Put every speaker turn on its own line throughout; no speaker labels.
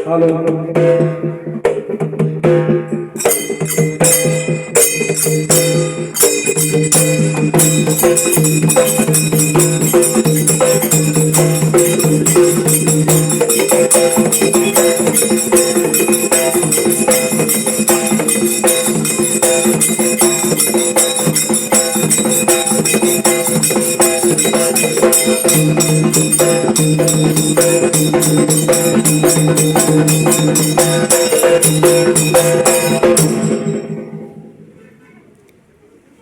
Hello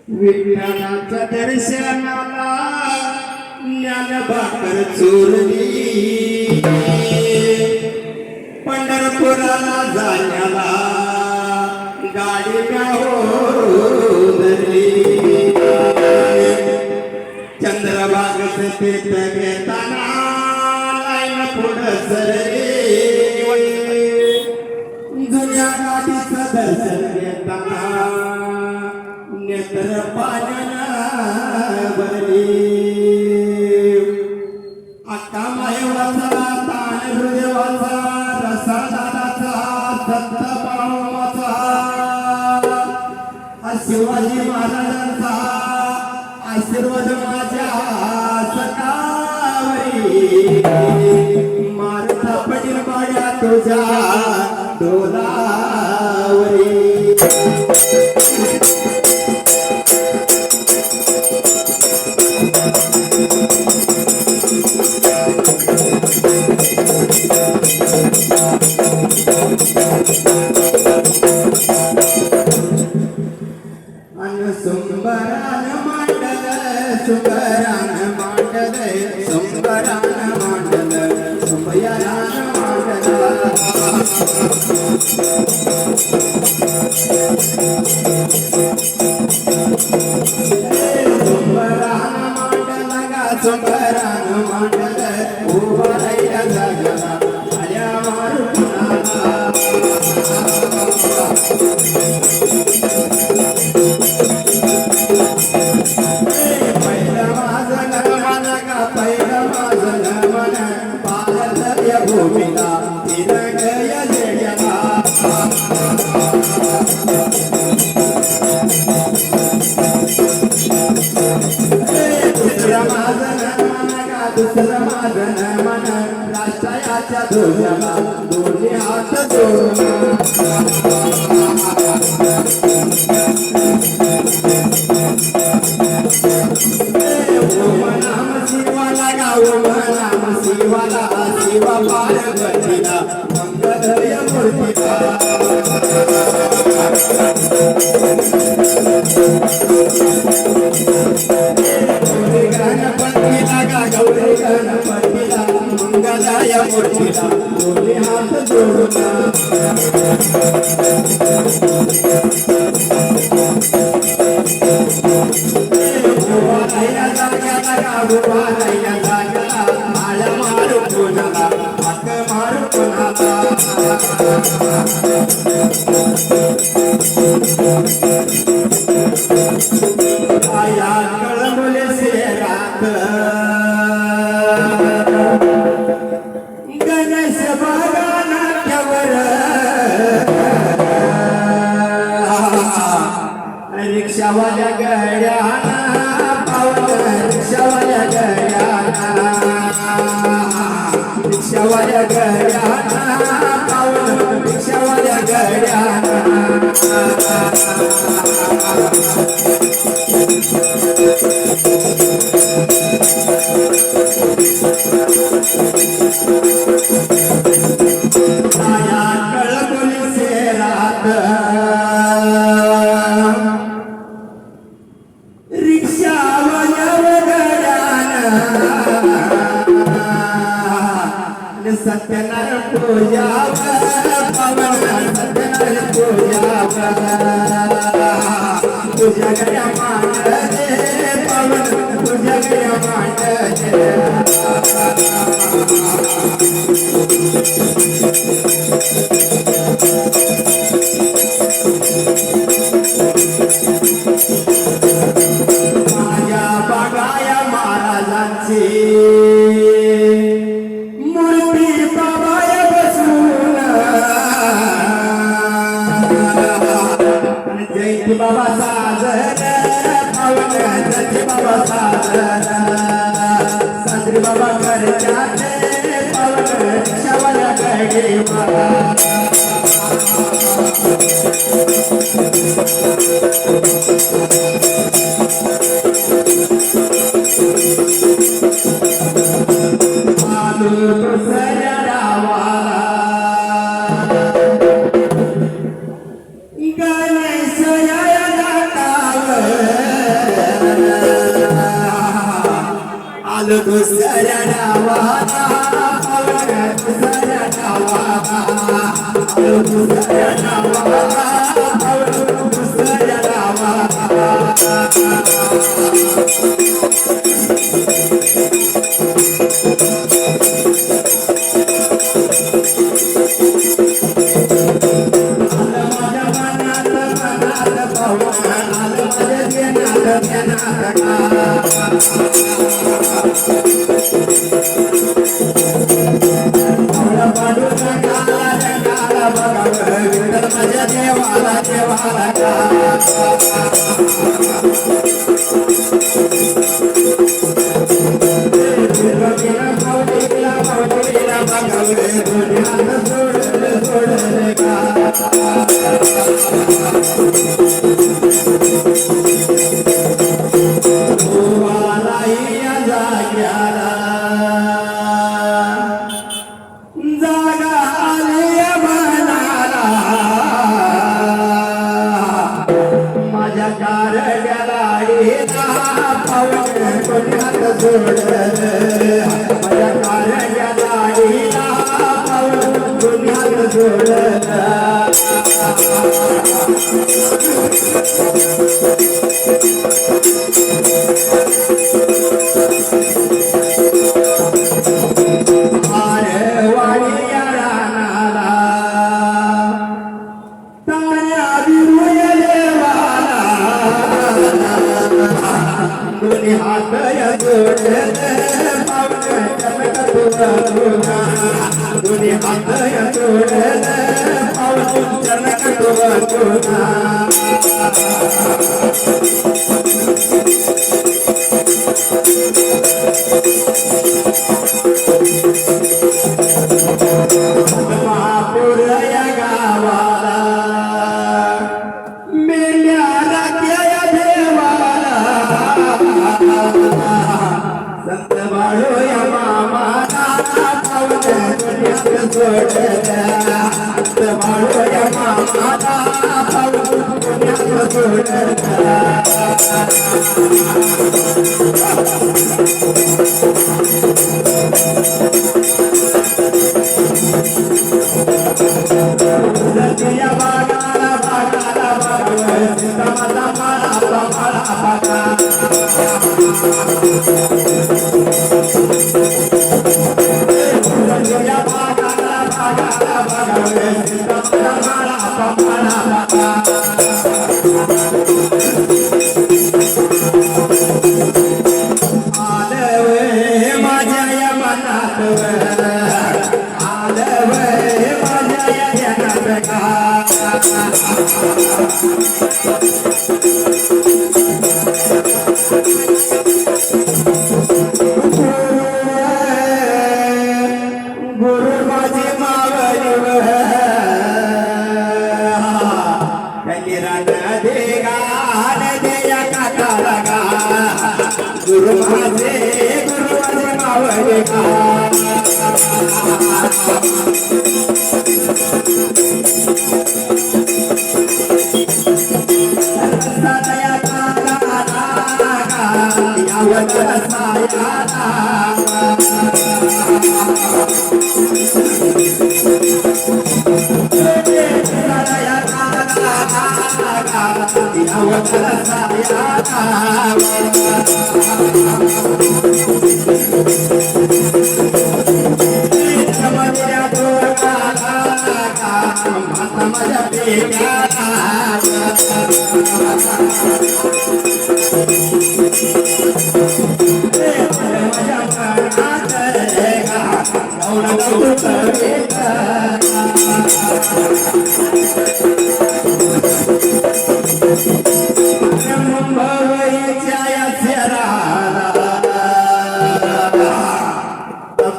विठ्ठलाच्या दर्शनाला ज्ञानभाकर चोरली, पंढरपुराला जाण्याला गाडी धरली, चंद्रभागेचं तीर्थ घेताना लाईन पुढं सरली, जुन्या गाडीचं दर्शन घेताना नेत्र पाण्यानं भरली, अक्का मायवाचा ताण हृदयाचा रसादाराचा दत्त पावाचा शिवाजी महाराजांचा आशीर्वाद माझ्या सकावरी, मारता पडील बाड्या तुझ्या डोलावरी. सुंबरान मांडल सुंबरान मांडल सुंबरान मांडल सुंबरान मांडल, सुंबरान मांडल गा सुंबरान मांडल, उभा राहिला जागला आल्या मारुतीला, भूमीला तिरंगय जेड्याला, दुसरं माझं मन का दुसरं माझं मन, राष्ट्राच्या ध्वजाला दोन्ही हात जोडून, नाम शिवाला गाव नाम शिवाला, शिवा पार्वतीला मंगलय मूर्तीला, गौरी गणपतीला गा गौरी गणपतीला मंगलय मूर्तीला दोन्ही हात जोडून, उभा राहिला जाग्याला गा उभा राहिला जाग्याला आळ्या मारू कोणाला हाक मारू कोणाला, आया कळमुले शेरात गणेश बागा नाट्यावर, रिक्षावाल्या गड्याना पावन रिक्षावाल्या गड्याना, रिक्षावाल्या गड्याना पावन रिक्षावाल्या गड्याना, आया कळमुली शेरात सत्यनारायण पूजा पवन सत्यनारायण पूजा गया मांडले पवन पूजा गया मांडले, माझ्या बागाया महाराजांची मूर्ती जाते पवन शवन गडीवा दुसऱ्या डावाला पवन दुसऱ्या डावाला दुसऱ्या डावाला पवन दुसऱ्या डावाला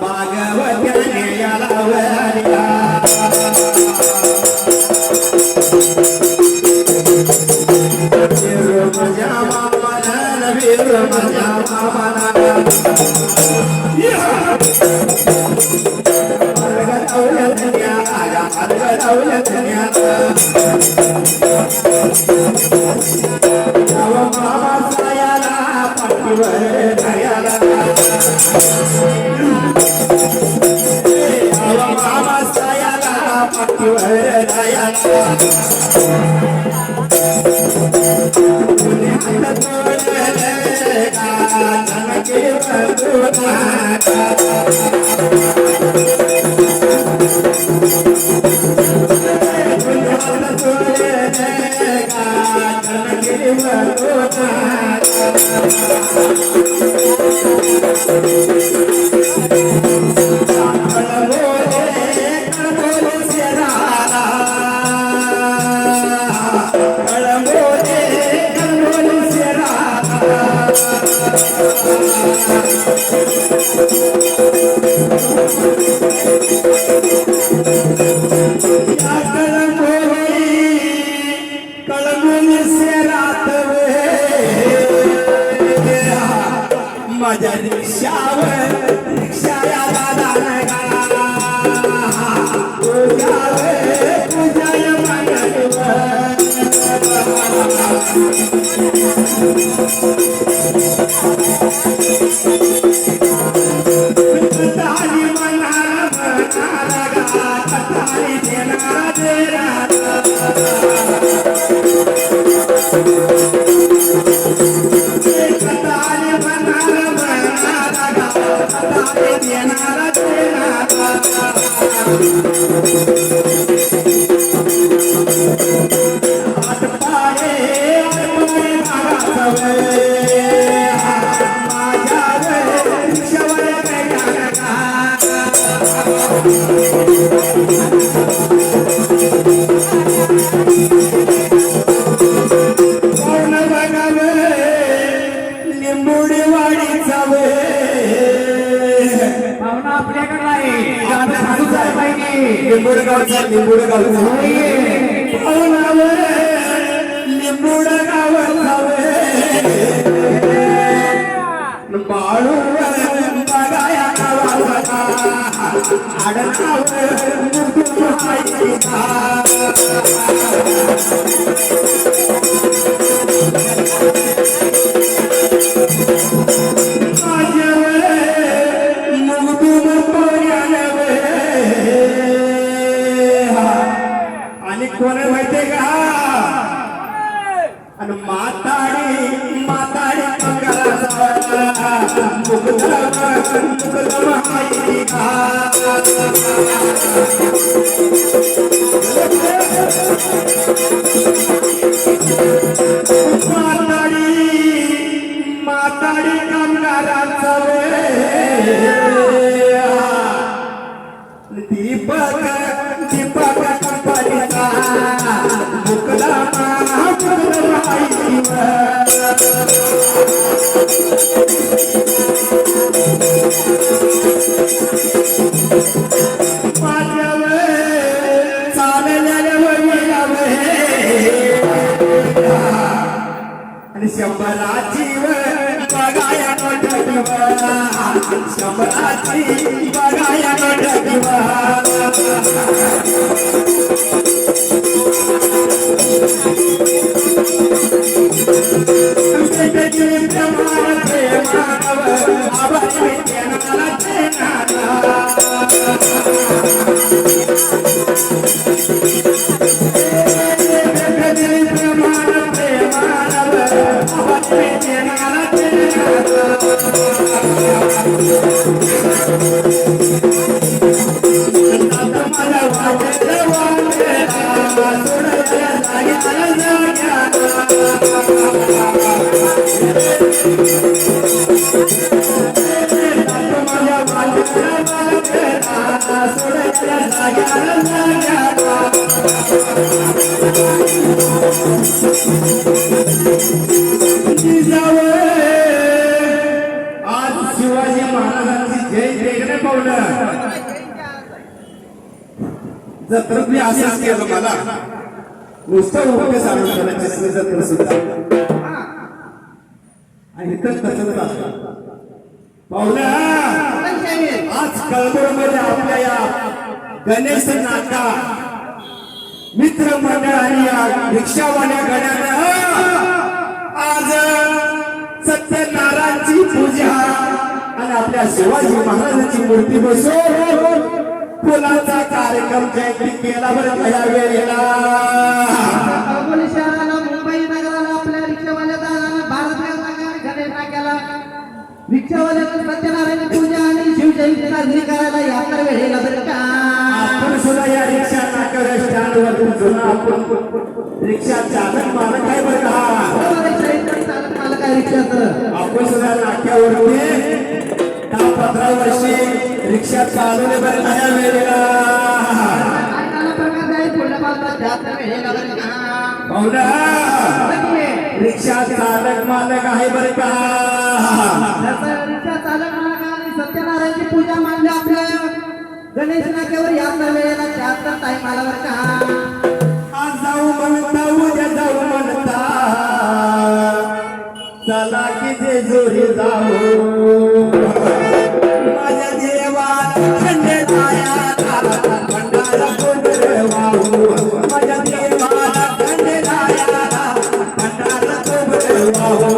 भागवत्याने याला वरल्या माझ्या मामाला वीर माझ्या मामाला मामा सायाला पाठीवर दयाला मामा सायाला पाठीवर दयाला माझ्या रिक्षावर रिक्षाया दादा लिंबूडगावचा बाळू बघाया आणि कोण माहितीये का आणि माताडी माताडी माताडी कामगारांचा दीपक दीपक कंपनीचा आणि शंभराची बघाया शंभराची बघाया आज शिवाजी महाराजांची जयंती आहे, पाहुणे पाहुणं जत्र मी असंच केलं मला नुसतं उभे सांगून त्याला जिसने जत्र सुद्धा आणि इथं तसंच असतं पाहुणा आज कळबोडमध्ये आपल्या या गणेश नाका मित्र मंडळ आणि या रिक्षावाल्या गण्यानं आज सत्यनारायणची पूजा आणि आपल्या शिवाजी महाराजांची मूर्ती बसवून फुलाचा कार्यक्रम जयंती केला बरं या वेळेला
अकोले शहराला मुंबई नगराला आपल्या रिक्षावाल्या दादाला भारत गणेश नाक्याला रिक्षावाल्याला सत्यनारायण पूजा आणि शिवजयंती साजरी करायला यात्रा वेळेला बरं का
आपण सुद्धा या रिक्षा नाक्यावर स्टँडवर जुना आपण रिक्षा चालक मालक आहे बरं का
मला काय रिक्षाचं
आपण सुद्धा नाक्यावरती 10-15 वर्षे रिक्षा चालवले बरं का या वेळेला
प्रकार आहे पुढल्या बाजूला यात्रा वेळेला बरं का
पाहुणा रिक्षा चालक मालक आहे बरं का
रिक्षा चालक मालक आणि सत्यनारायणची पूजा मांडली आपल्या गणेश नाक्यावर यात्रा वेळेला यात्रा टाइम आला बरं का
आज जाऊ म्हणता उद्या जाऊ म्हणता चला की जे जोरी जाऊ माझ्या देवा खंडे जाया भंडारा कोंडरे वाहू माझ्या देवाला खंडे जाया भंडारा कोंडरे वाहू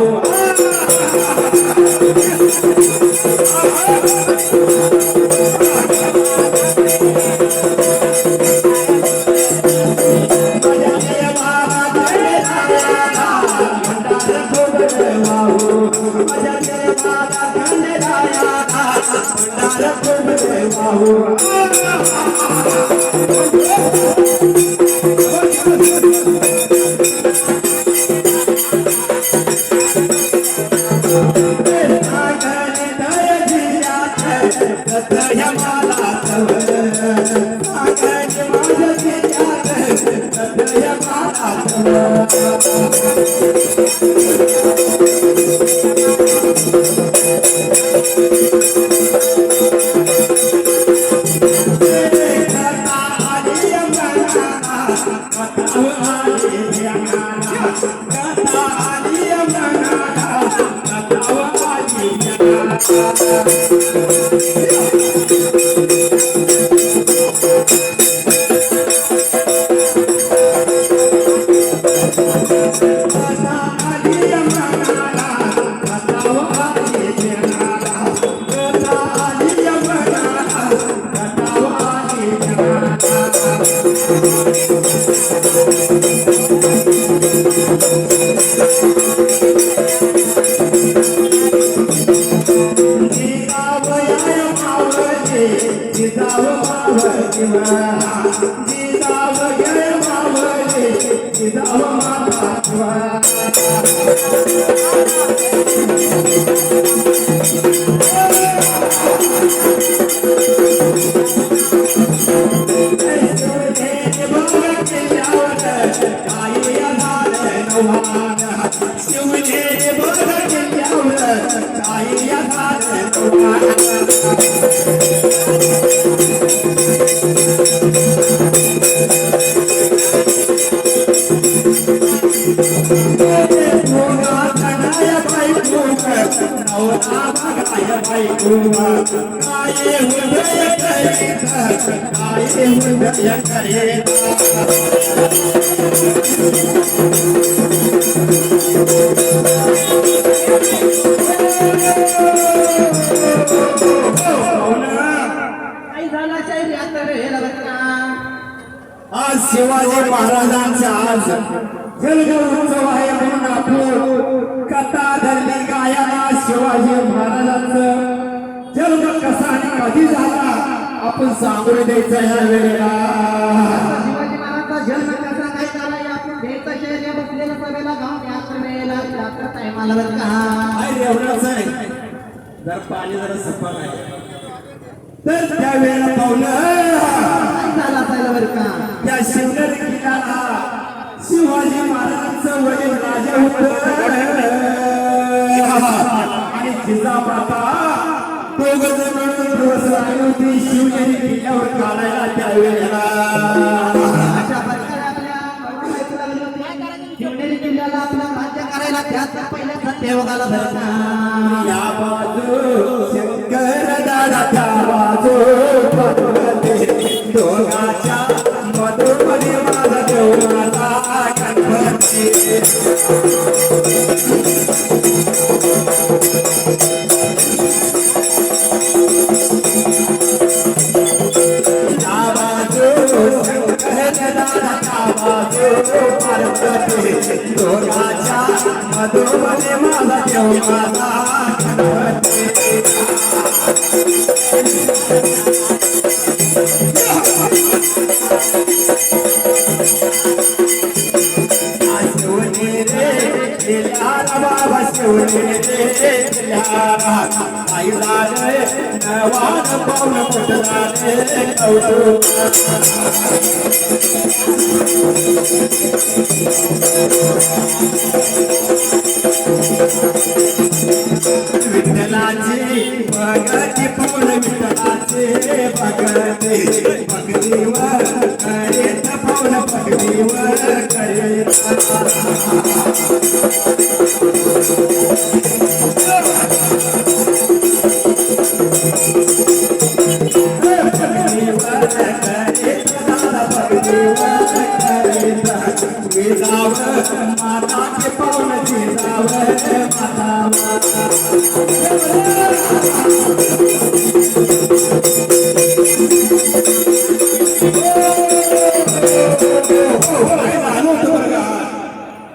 आज शिवाजी महाराजांचा आज जलगल उत्सव आहे म्हणून आपण कथा धरली गायला शिवाजी महाराजांचं जन्म कसा आणि कधी झाला आपण सांगून द्यायचं ह्या वेळेला
शिवाजी महाराजांचा जन्म कसा काय झाला हे आपण द्यायचं शहर या बसलेल्या सभेला गाव यात्रा वेळेला यात्रा टाइमाला बरं का
एवढंच आहे जर पाणी जरा सफा आहे तर त्यावेळेला पाहुणं
झाला असायला बरं का
त्या शिवनेरी किल्ल्याला शिवाजी महाराजांचं वडील राजा होत आणि जिजामाता दोघं जण मिळून सुरू होती शिवनेरी किल्ल्यावर काढायला त्यावेळेला
अशा प्रकारे आपल्या बायको लागली होती शिवनेरी किल्ल्याला आपलं राज्य करायला त्याच पहिल्या सत्ययुगाला भरला
या बाजू शंकर दादा त्या बाजू पार्वती दोघाच्या मधोमधी माझा देवळाचा गणपती पार्वती दोघाच्या मधोमधी माझा देवळाचा गणपती शिवने रे दिला बाबा शिवने रे दिला आईला रे नवान पाऊल फुटला रे कौतुक विठ्ठलाची भगती फुल विठ्ठलाचे भगती भगतीवर करेत फुल भगतीवर करेत माताचे पाऊल जिजावं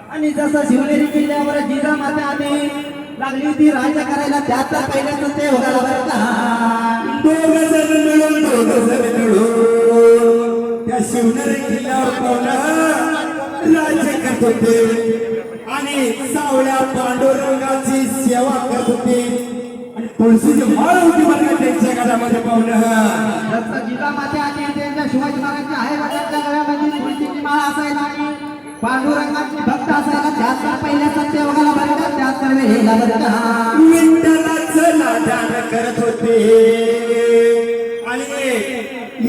आणि जसं शिवनेरी किल्ल्यावर जिजामाता आधी लागली होती राज्य करायला त्याचा पहिल्याच ते होगाला भरला
दोघ जण मिळून त्या शिवनेरी किल्ल्यावर पाहुणं राज्य करत होते आणि सावळ्या पांडुरंगाची सेवा करत होते आणि तुळशीची माळ होती बघा त्यांच्या घरामध्ये पाहुणं
जसं जिजामाता आधी त्यांच्या शिवाजी महाराजांच्या आहे वडिलांच्या गळ्यामध्ये तुळशीची माळ असायला आणि पांडुरंगाची भक्त असायला त्याचा पहिल्या सत्य योगाला भरला त्याच वेळेला भरला
विठ्ठलाचं नादान करत होते आणि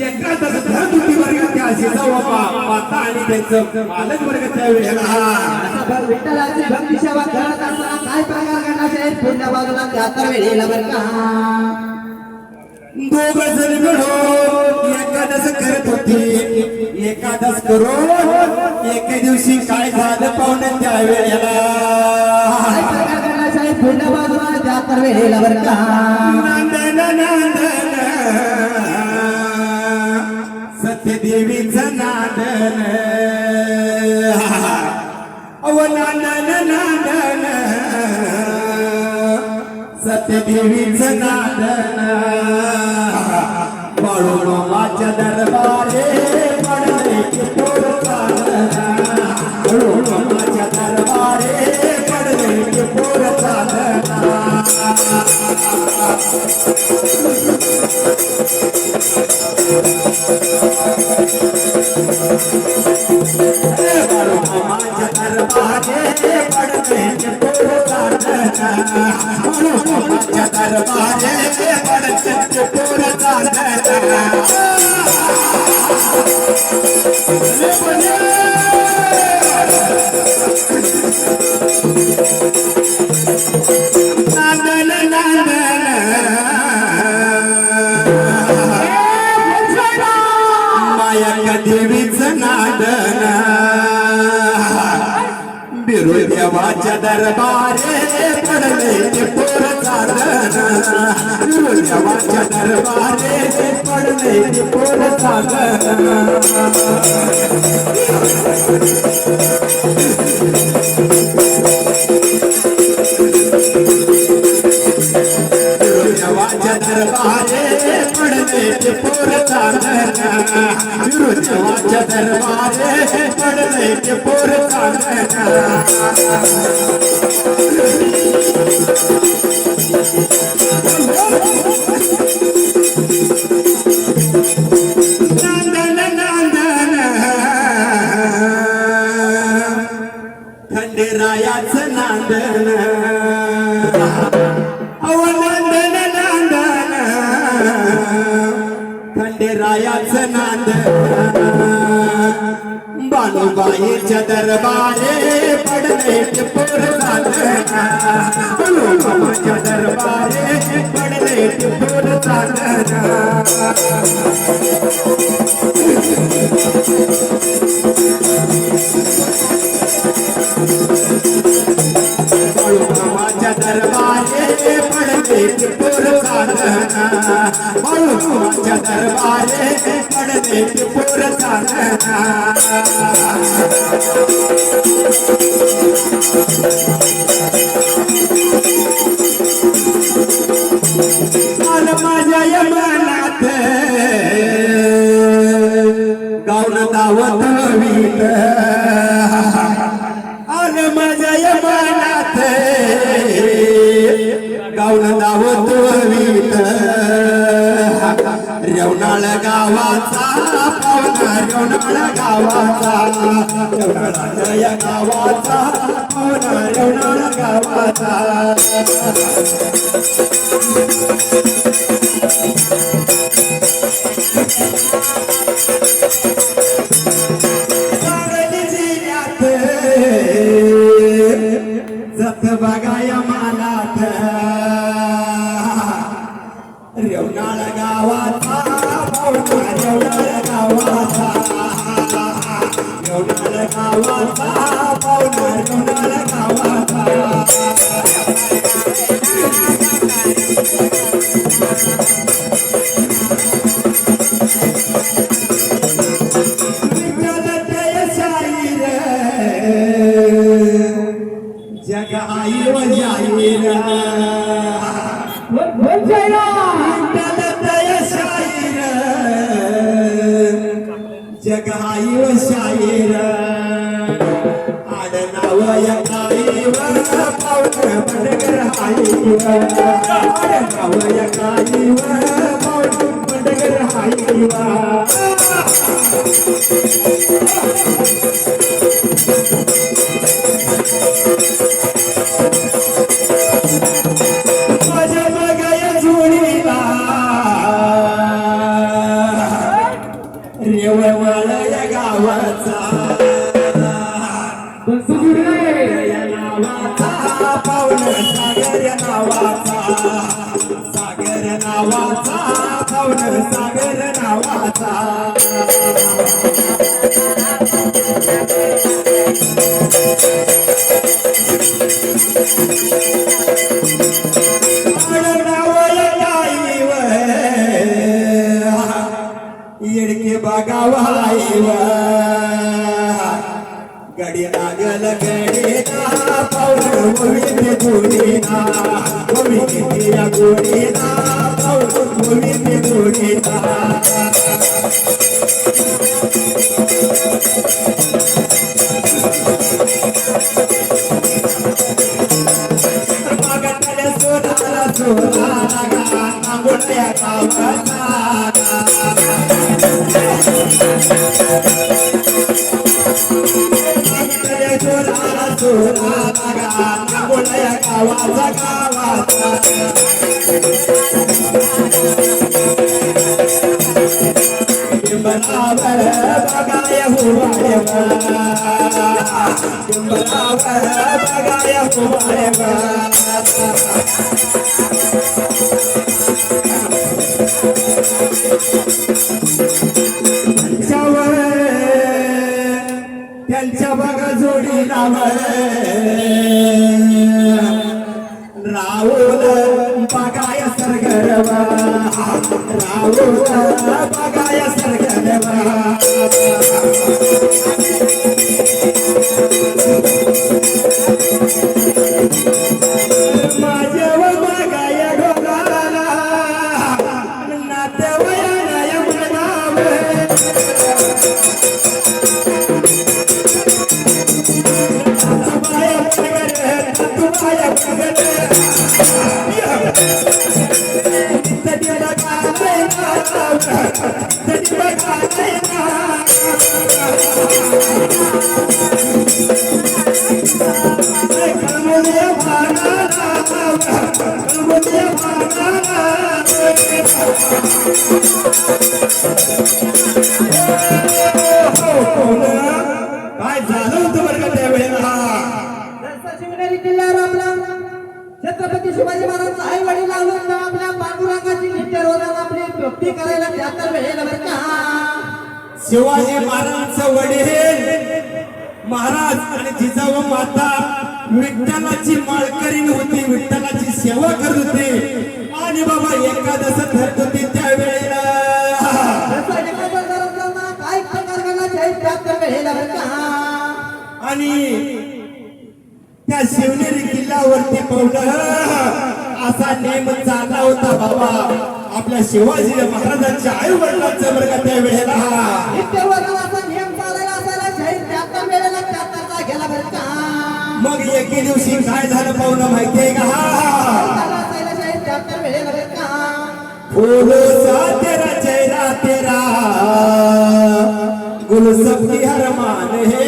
एका धरत होती वर्ग त्या जिजाबाबा माता आणि त्यांचं मालक वर्ग त्यावेळेला
विठ्ठलाची भक्ती सेवा करत असताना काय प्रकार घडला पुढल्या बाजूला त्याचा वेळेला भरला
दोघ जण मिळून एकादश करत होती एकादश करून एके दिवशी काय झालं पाहुणे त्यावेळेला
काय प्रकार घडला साहेब पुढल्या बाजूला त्याचा वेळेला भरला
नांदन नांदन सत्यदेवीचं नांदन अव नांदन नांदन सत्यदेवीचं नांदन बाळूमामाच्या दरबारे पडले की पोर चालना बाळूमामाच्या दरबारे पडले की पोर चालना बाळूमामाच्या दरबारे पडले की पोर चालना बाळूमामाच्या दरबारे पडले की पोर चालना नांदन नांदन माया देवीचं नांदन बिरुदेवाच्या दरबारे पडले ते पोर चालना बिरुदेवाच्या दरबारे पडले ते पोर चालना बिरुदेवाच्या दरबारे पडले ते पोर चालना बिरुदेवाच्या दरबारे पडले ते पोर चालना नांदन नांदन खंडेरायाचं नांदन अव नांदन नांदन खंडेरायाचं नांद बाळूबाईच्या दरबारे पडले टिपूर चांदणा बाळूबाईच्या दरबारे पडले टिपूर चांदणा बाळूमामाच्या दरबारे पडले टिपूर चांदणा बाळूमामाच्या दरबारे पडले टिपूर चांदणा माझ्या यमनाथ गाऊन दावत वीत आल माझ्या यमनाथ गाऊन दावत वीत रेवणाळ गावाचा पाहुणा रेवणाळ गावाचा रेवणाळाच्या गावाचा पाहुणा रेवणाळ गावाचा सांगली जिल्ह्यात जत बघाया मानात रेवणाळ गावाचा पाहुणा रेवणाळ गावाचा रेवणाळ गावाचा पाहुणा रेवणाळ गावाचा जग आई व जाहीर शाहीर जग आई व शाहीर आडनाव यकाईवर पाऊण पडगर हाईवर आडनाव यकाईवर पाऊण पडगर हाईवर माझ्या बघाया जोडीला रेवणाळ या गावाचा या नावाचा पाहुणा सागर या नावाचा सागर नावाचा पाहुणा सागर नावाचा येडके बागावाईव गडी लागल गडीना पाऊल गोविंद गोडीना गोविंद गोडीना पाऊल गोविंद गोडीना मागटल्या सोनाला सोनाला नांगोळ्या गावाचा नांगोळ्या गावाचा गावाचा बिंबलावर बघाया हुवाळेवर बिंबलावर बघाया हुवाळेवर त्यांच्या बघा जोडी नावर राहुल बघाया सरगरवा राहुल बघाया सरगरवा माझ्या बघाया ढोलाला नातेवाया यमनाव Come on, काय झालं होतं बरं का त्यावेळेला
शिवनेरी किल्ल्यावर आपला छत्रपती शिवाजी महाराज आई वडील लावून आपल्या पांडुरंगाची नित्य रोजाला आपली भक्ती करायला त्यातर वेळेला बरं का
शिवाजी महाराजांचं वडील महाराज आणि जिजाऊ माता विठ्ठलाची माळकरी होती, विठ्ठलाची सेवा करत होती आणि बाबा एकादश धरत होती त्यावेळेला
काय प्रकार घडला त्यातर वेळेला बरं का
आणि त्या शिवनेरी किल्ल्यावरती पावलं असा नेम चालला होता बाबा आपल्या शिवाजी महाराजांच्या आई वडिलांचा बरं का त्यावेळेला
नित्य रोजाला असा नियम चालायला असायला शहीद त्यातर वेळेला त्यातरचा गेला बरं का
मग एके दिवशी काय झालं पाहुणं माहितीये का
असायला शहीद त्यातर वेळेला बरं का
फूलों सा तेरा चेहरा तेरा गुल सबकी अरमान है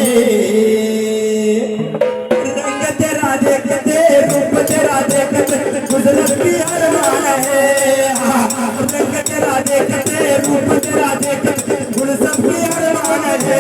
रंग तेरा देखते रूप तेरा देखते गुजरत की अरमान है रंग तेरा देखते रूप तेरा देखते गुल सबकी अरमान है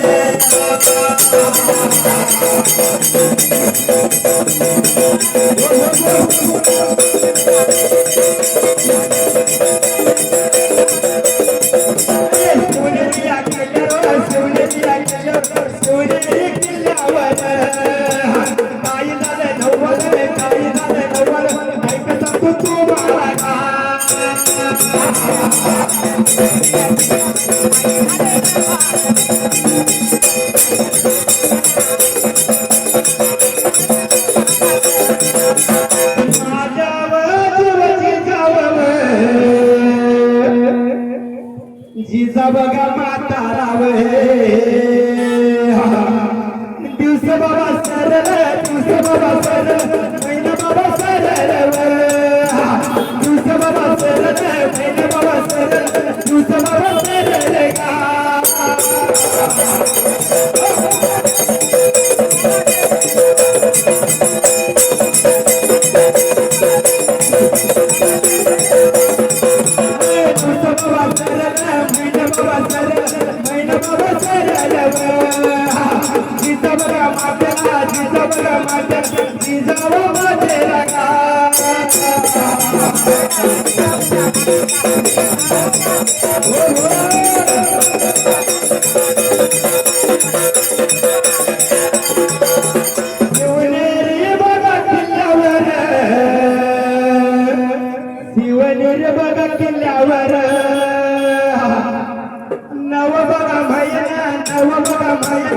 जिजा बघा म्हाताराव दिवस बाबा सरळ दिवस बाबा सरळ महिना बाबा सरळ दिवस बाबा सरळ महिना बाबा सरळ दिवस बाबा सरळ शिवनेरी बघा किल्ल्यावर नव बघा भैया नव बघा भैया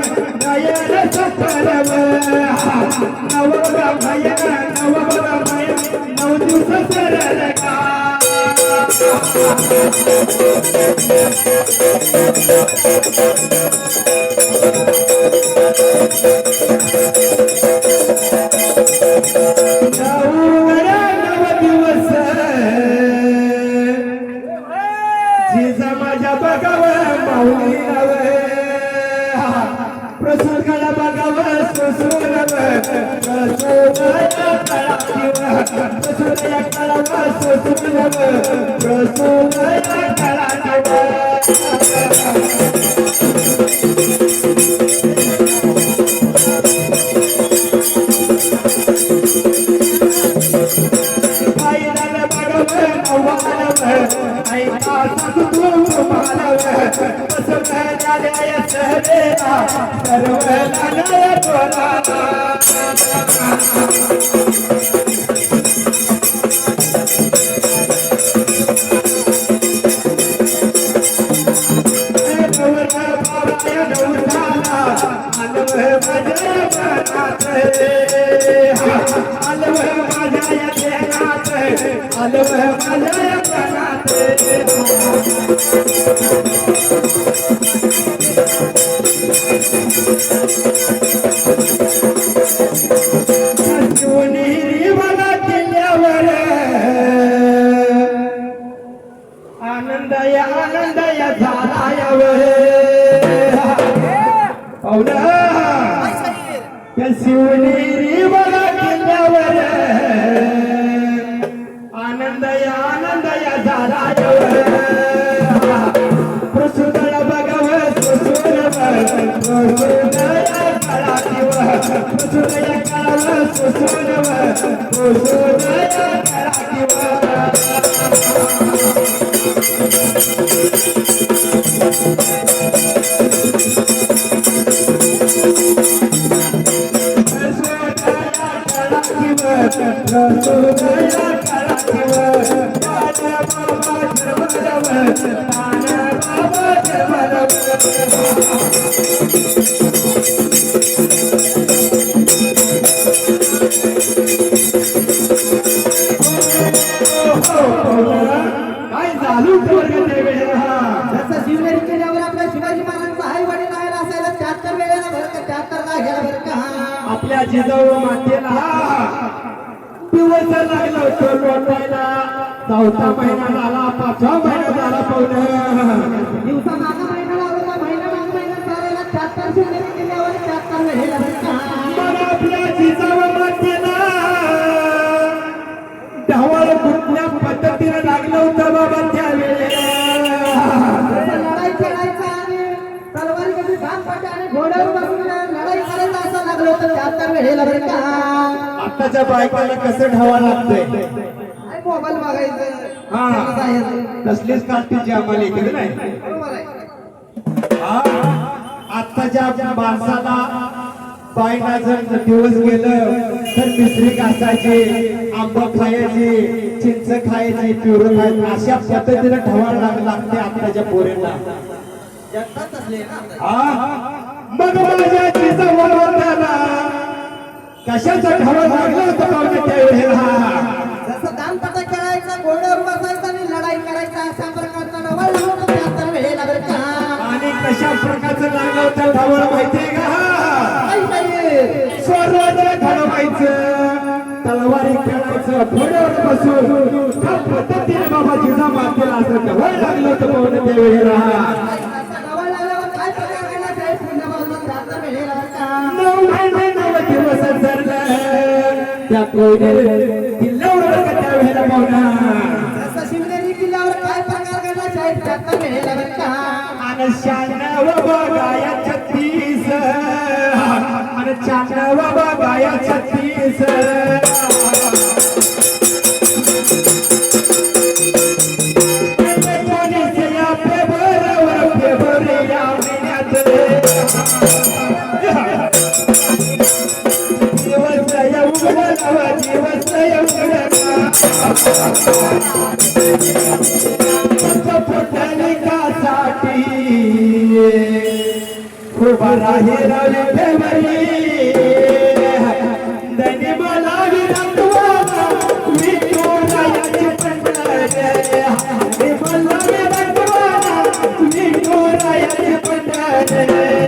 नयन सफरव नव बघा भैया नव बघा भैया 9 दिवस सरळ का जिजा माझ्या बघावं माऊली नवं प्रसंगाला बघावं सोसूनव प्रसोदया कळावं सोसूनव प्रसोदया कळावं आनंदया झालायवर त्या शिवनेरी बघा किल्ल्यावर आनंदया झालायवर काय झालं वर्गाच्या वेळेला
जसं शिवनेरी किल्ल्यावर आपल्या शिवाजी महाराजांचा आई वडील राहिला असायला 74 वेळेला बरं का 74 जागेला बरं का
आपल्या जिजाऊ मातेला दिवस लागला होतो लोटायला चौथा महिना झाला पाचवा महिना झाला पाहुणं
दिवसा मागा महिना लावला महिना माग महिना चालायला 74 शिवनेरी किल्ल्यावर 74 वेळेला बरं का
मग आपल्या जिजाऊ मातेला ढवाळ कुठल्या पद्धतीने लागलं होतं बाबा त्यावेळेला
लढाई खेळायचा आणि तलवारी कधी घाम पाटे आणि घोड्यावर बसून लढाई करायला असं लागलं होतं 74 वेळेला बरं का
आताच्या बायकाला कसं ढवाळ लागतंय
आणि मोबाईल बघायचं
हा.
त्याला जायचं.
तसलीच काष्टीची आम्हाला इकडे नाही
बरोबर आहे
आत्ताच्या माणसाला बायला जर दिवस गेलं तर मिसरी घासायची आंब खायची चिंच खायची पिवरं खायची अशा पद्धतीने ढवाळ लागते आत्ताच्या पोरींना
जगतात असले ना
मग माझ्या जिजाऊला कशाचा ढवाळ लागला होता पाहुणे त्यावेळेला
जसं दानपटा खेळायचा घोड्यावर बसायचा आणि लढाई करायचा अशा प्रकारचा डबल लागला होता 74 वेळेला बरं का
आणि कशा प्रकारचं लागलं होतं ढवाळ माहितीये का
काही
स्वराज्य घडवायचं तलवारी खेळायचं घोड्यावर बसून त्या पद्धतीने बाबा जिजा मातेला असं ढवळ लागलं होतं पाहुणे त्यावेळेला
डबल लागल्यावर काय प्रकार केला साहेब पुन्हा बाजूला 74 वेळेला बरं का
9 महिने 9 दिवस सरलं त्या कोयने किल्ल्यावर त्यावेळेला पाहुणा
जसं शिवनेरी किल्ल्यावर काय प्रकार घडला साहेब 74 वेळेला बरं का
आणि 96 बघाया 36 आणि 96 बघाया 36 खूप राही रवी फेवरी दनी मला विरंतवा विठोरायाची पंढरे मला विरंतवा विठोरायाची पंढरे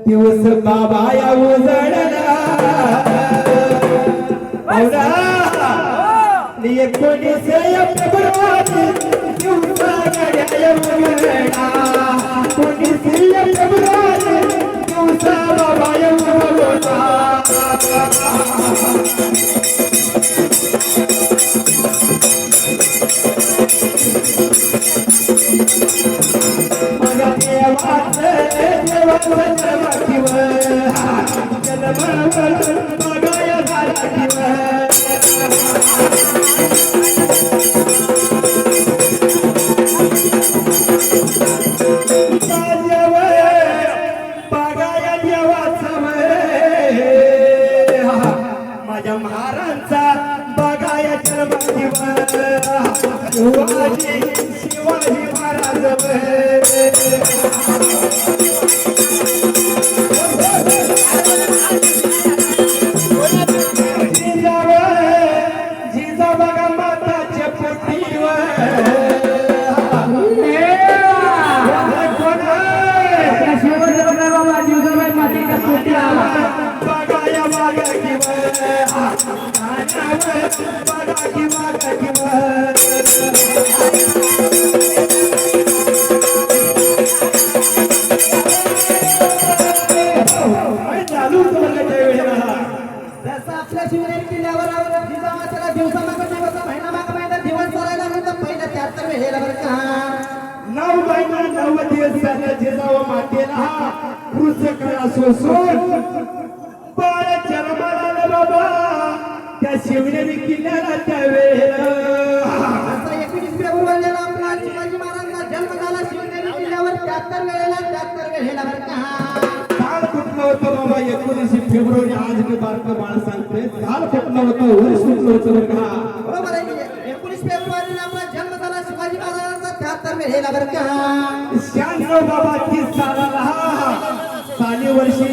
दिवस बाबा या उजळला 19 फेब्रुवारी दिवसा गड्या उजळला 19 फेब्रुवारी दिवसा बाबा या उजळला माझ्या देवाचं बघाया झाला बघाया देवाचं माझ्या महाराजांचा बघाया शिवाजी महाराज जिजा बघा माताच्या बघाया
वेळेला बरं का
9 महिना 9 दिवसाला जिजाऊ मातेला क्रूस कळा सोसून बाळ जन्माला आलं बाबा त्या शिवनेरी किल्ल्याला त्यावेळेला
आता 19 फेब्रुवारीला आपला शिवाजी महाराजांचा जन्म झाला शिवनेरी किल्ल्यावर 73 वेळेला बरं का
काल कुठलं होतं बाबा 19 फेब्रुवारी आज मी बारकं बाळ सांगते काल कुठलं होतं वर्ष कुठलं होतं बरं का
बरोबर आहे की 19 फेब्रुवारीला आपला जन्म झाला शिवाजी महाराजांचा 73 वेळेला बरं का
96 बाबा 30 सालाला साली वर्षी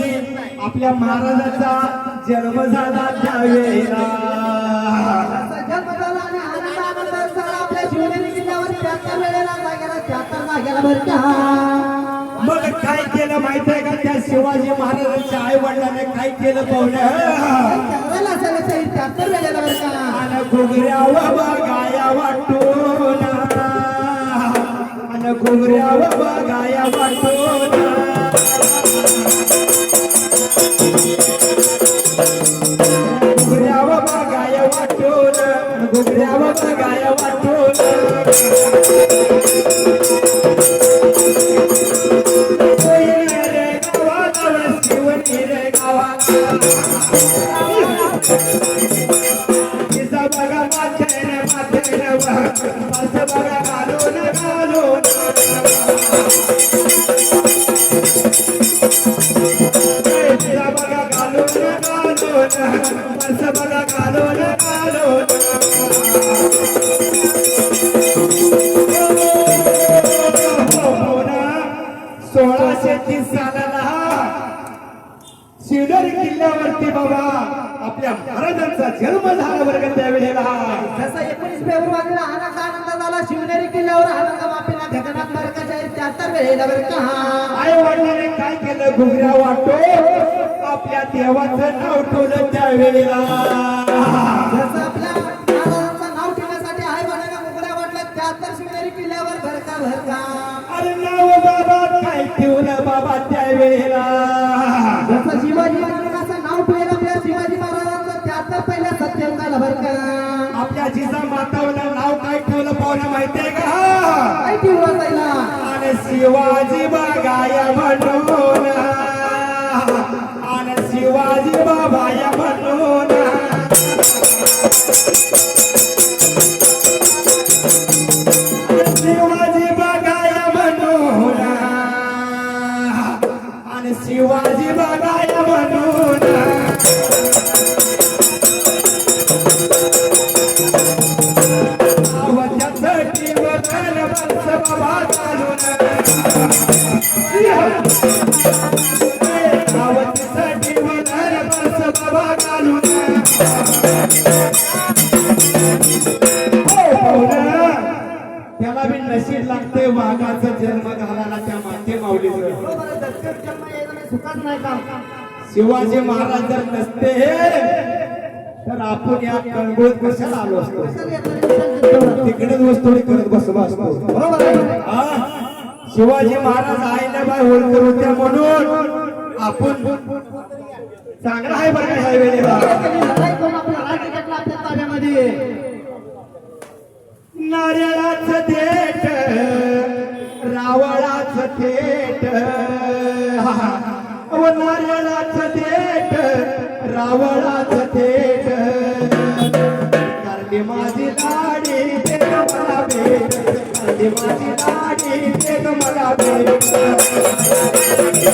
आपल्या महाराजाचा जन्म झाला त्यावेळेला
जन्म झाला आणि आनंद झाला आपल्या शिवनेरी किल्ल्यावर 73 वेळेला जागेला बरं का
मग काय केलं माहित आहे का त्या शिवाजी महाराजांच्या आई वडिलांनी काय केलं पाहुण्या आणि घुगऱ्यावर बघाया वाटून आणि घुगऱ्यावर बघाया वाटून घुगऱ्यावर बघाया वाटून घुगऱ्यावर बघाया वाटून शिवनेरी किल्ल्यावरती बाबा आपल्या महाराजांचा जन्म झाला वर्ग त्यावेळेला
जसा 19 फेब्रुवारीला आनंद झाला शिवनेरी किल्ल्यावर आनंद मापेला जगन्नाथ मार्गाच्या 74 वेळेला बरं का
आई वडिलांनी काय केलं घुगऱ्या वाटो आपल्या देवाचं नाव ठेवलं त्यावेळेला
जसं आपल्या महाराजांचं नाव ठेवण्यासाठी आई वडिलांना घुगऱ्या वाटल्या 74 शिवनेरी किल्ल्यावर बरं का
अरे नाव बाबा काय ठेवलं बाबा त्यावेळेला
जसं शिवाजी महाराजांचं नाव ठेवलं आपल्या शिवाजी महाराजांचं 74 पहिल्या सत्यम झालं बरं का
आपल्या जिजा मातावला नाव काय ठेवलं पाहुण्या माहितीये का
काय ठेवलं पहिला
आणि शिवाजी बागाया म्हणून आणि शिवाजी बाबाया म्हणून शिवाजी बागाया म्हणून आणि शिवाजी बागाया म्हणून आवच्यासाठी वचन बस बाबा चालून आवच्यासाठी वचन बस बाबा घालून त्याला बी नशीब लागते वाघाचा जन्म घालायला त्या माते माऊलीचं
जन्म यायला नाही सुखात नाही का
शिवाजी महाराज जर नसते तर आपण या कणगोळीत कशाला आलो असतो तिकडेच वस्तू करत बसलो असतो
बरोबर आहे
हा? शिवाजी महाराज आईला बाय होळकर होत्या म्हणून आपण चांगला आहे बरं का ह्या वेळेला
लढाई करून आपला राज्य घेतला आपल्या ताब्यामध्ये
नारळाचं देठ रावळाचं थेट व नारळाचं देठ रावळाचं थेट करली माझी लाडी ते मला भेट करली माझी लाडी ते मला भेट करली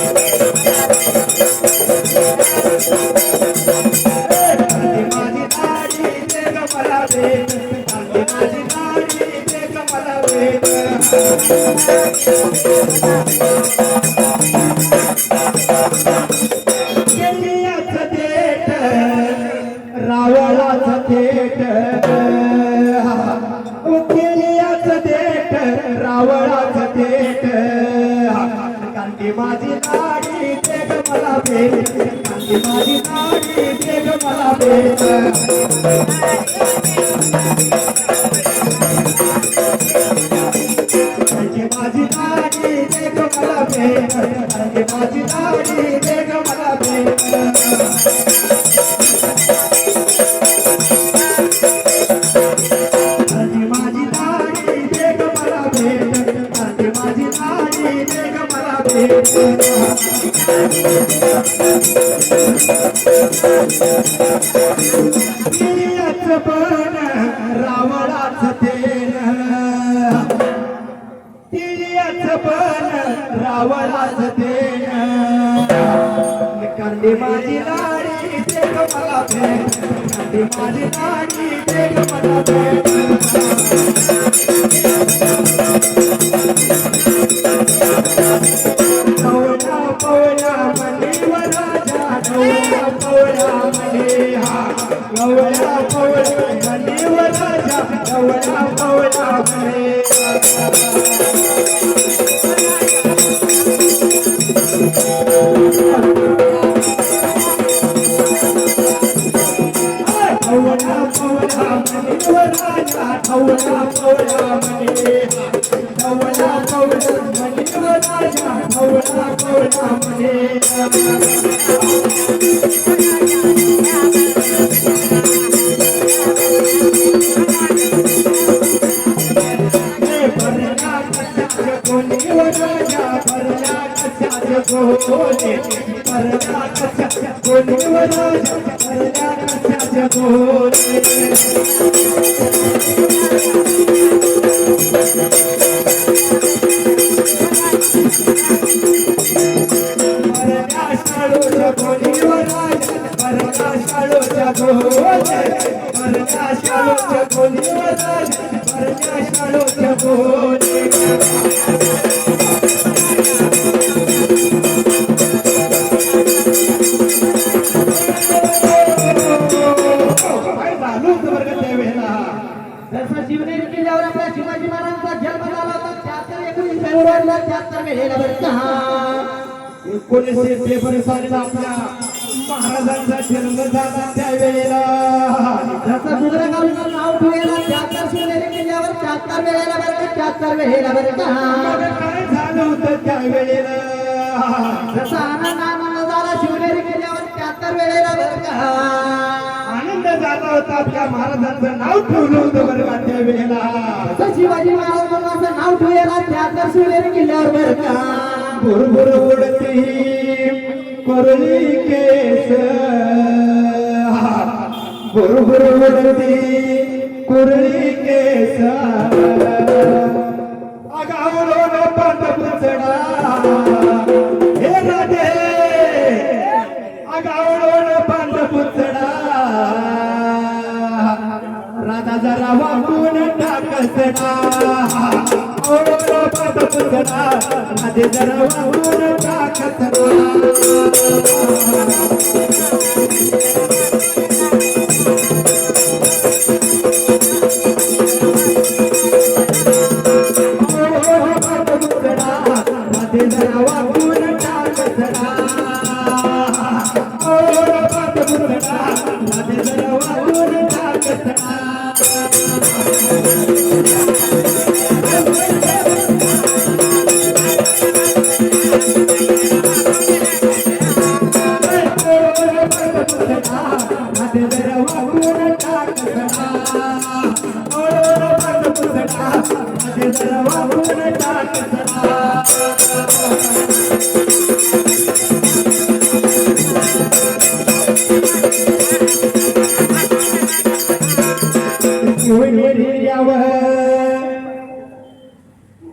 माझी लाडी ते मला भेट करली माझी लाडी ते मला भेट केलियाचं देठ रावळाचं थेट केलियाचं देठ रावळाचं थेट कांदी माझी लाडी देख मला भेट कांदी माझी लाडी देख मला भेट माझी लाडी देख मला भेट माझी लाडी देख मला भेट माझी लाडी देख मला तिळीयाचं पण रावणाच तेल तिळीयाचं पण रावणाच तेल कांदी माझी लाडी ते मला भेट कांदी माझी लाडी ते मला भेट पवना पवना मनीवर राजा गवळा पवना मनी हा गवळा पवना मनीवर राजा गवळा पवना मनी पवना पवना मनीवर राजा गवळा पवना मनी गवळा पवना मनीवर राजा गवळा पवना मनी
शिवनेरी किल्ल्यावर आपल्या शिवाजी महाराजांचा जन्म झाला होता 19 फेब्रुवारीला 73 मेला बरं का
1953 साली आपल्या महाराजांचा जन्म झाला त्यावेळेला
जसं दुसऱ्या गावचं नाव ठेवलेलं 73 शिवनेरी किल्ल्यावर 74 वेळेला बरं का 74 वेळेला बरं का
काय झालं होतं त्यावेळेला
जसा आनंद झाला शिवनेरी किल्ल्यावर 74 वेळेला बरं का
आनंद झाला होता आपल्या महाराजांचं नाव ठेवलं होतं बरं का त्यावेळेला
शिवाजी महाराजांचं नाव ठेवलेला 74 शिवनेरी किल्ल्यावर बरं का
भुरभुर उडती कुरळी केस भुरभुर उडती कुरळी केस अगावलो पांढ पुचडा हे राधे अगावलो पांढ पुचडा राधा जरा वाकून टाकसडा ओळो पांढ पुचडा राधे जरा वाकून टाकसडा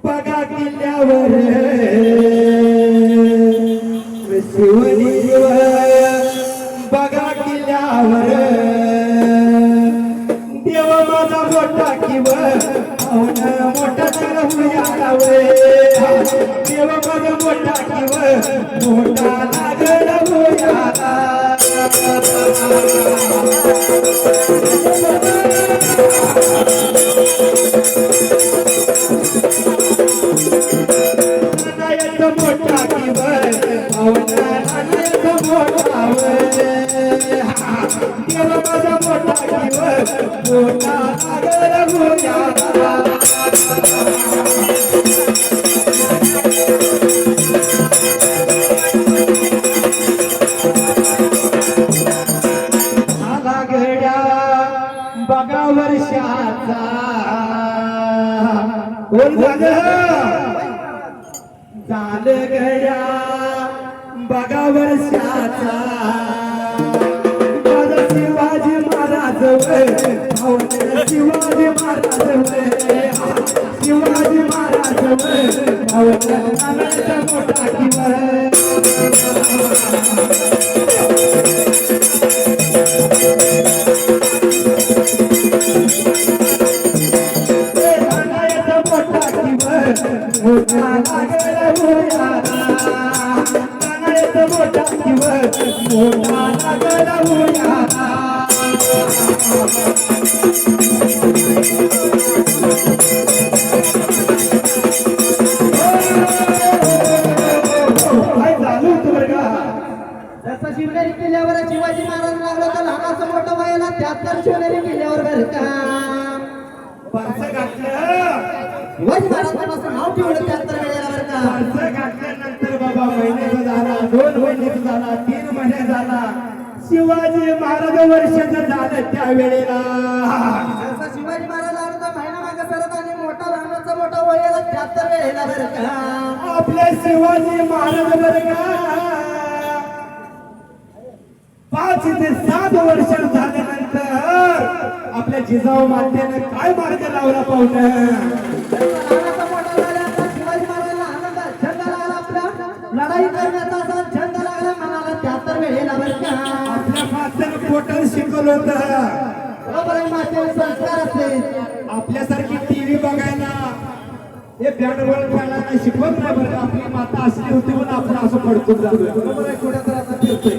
बघा किल्ल्यावर शिवनेरीवर बघा किल्ल्यावर देव माझा मोठा किवर मोठा तर हुयावे देव माझा मोठा किवर मोठा लागल हुयाला मोठा किवर मोठा माझा मोठा किवर मोठा लागल हुयाला बघा वर्षाचा कोण झालं झालं गड्या बघा वर्षाचा माझा शिवाजी महाराज शिवाजी महाराज शिवाजी महाराज मोठा किंवा
जसं शिवनेरी किल्ल्यावर शिवाजी महाराज लागला तर लहानाचं मोठं व्हायला 73 शिवनेरी किल्ल्यावर बरं का शिवाजी महाराजांचं नाव ठेवलं 73 वेळेला बरं का
घातल्यानंतर बाबा महिन्याचा झाला 2 महिन्याचा झाला 3 महिने झाला शिवाजी महाराज वर्षाचं झालं त्यावेळेला
जसं शिवाजी महाराज लागला तर महिना मागे सरत आणि मोठा लहानाचा मोठा व्हायला 73 वेळेला बरं का
आपले शिवाजी महाराज बरं का 5 ते 7 वर्ष झाल्यानंतर आपल्या जिजाऊ मातेने काय मार्ग लावला पाहुणं
लहानाचा मोठा झाला शिवाजी महाराजांना आनंद छंद लागला आपला लढाई करण्याचा असा छंद लागला मनाला 73 वेळेला बरं का
आपल्या मातेने पोटल शिकवलं होतं
बरोबर आहे मातेचे संस्कार असते
आपल्यासारखी टीव्ही बघायला हे बॅट बॉल खेळायला शिकवत नाही बरं आपली माता असली होती म्हणून आपण असं पडकून जातोय बरोबर आहे कुठे तर आता फिरतोय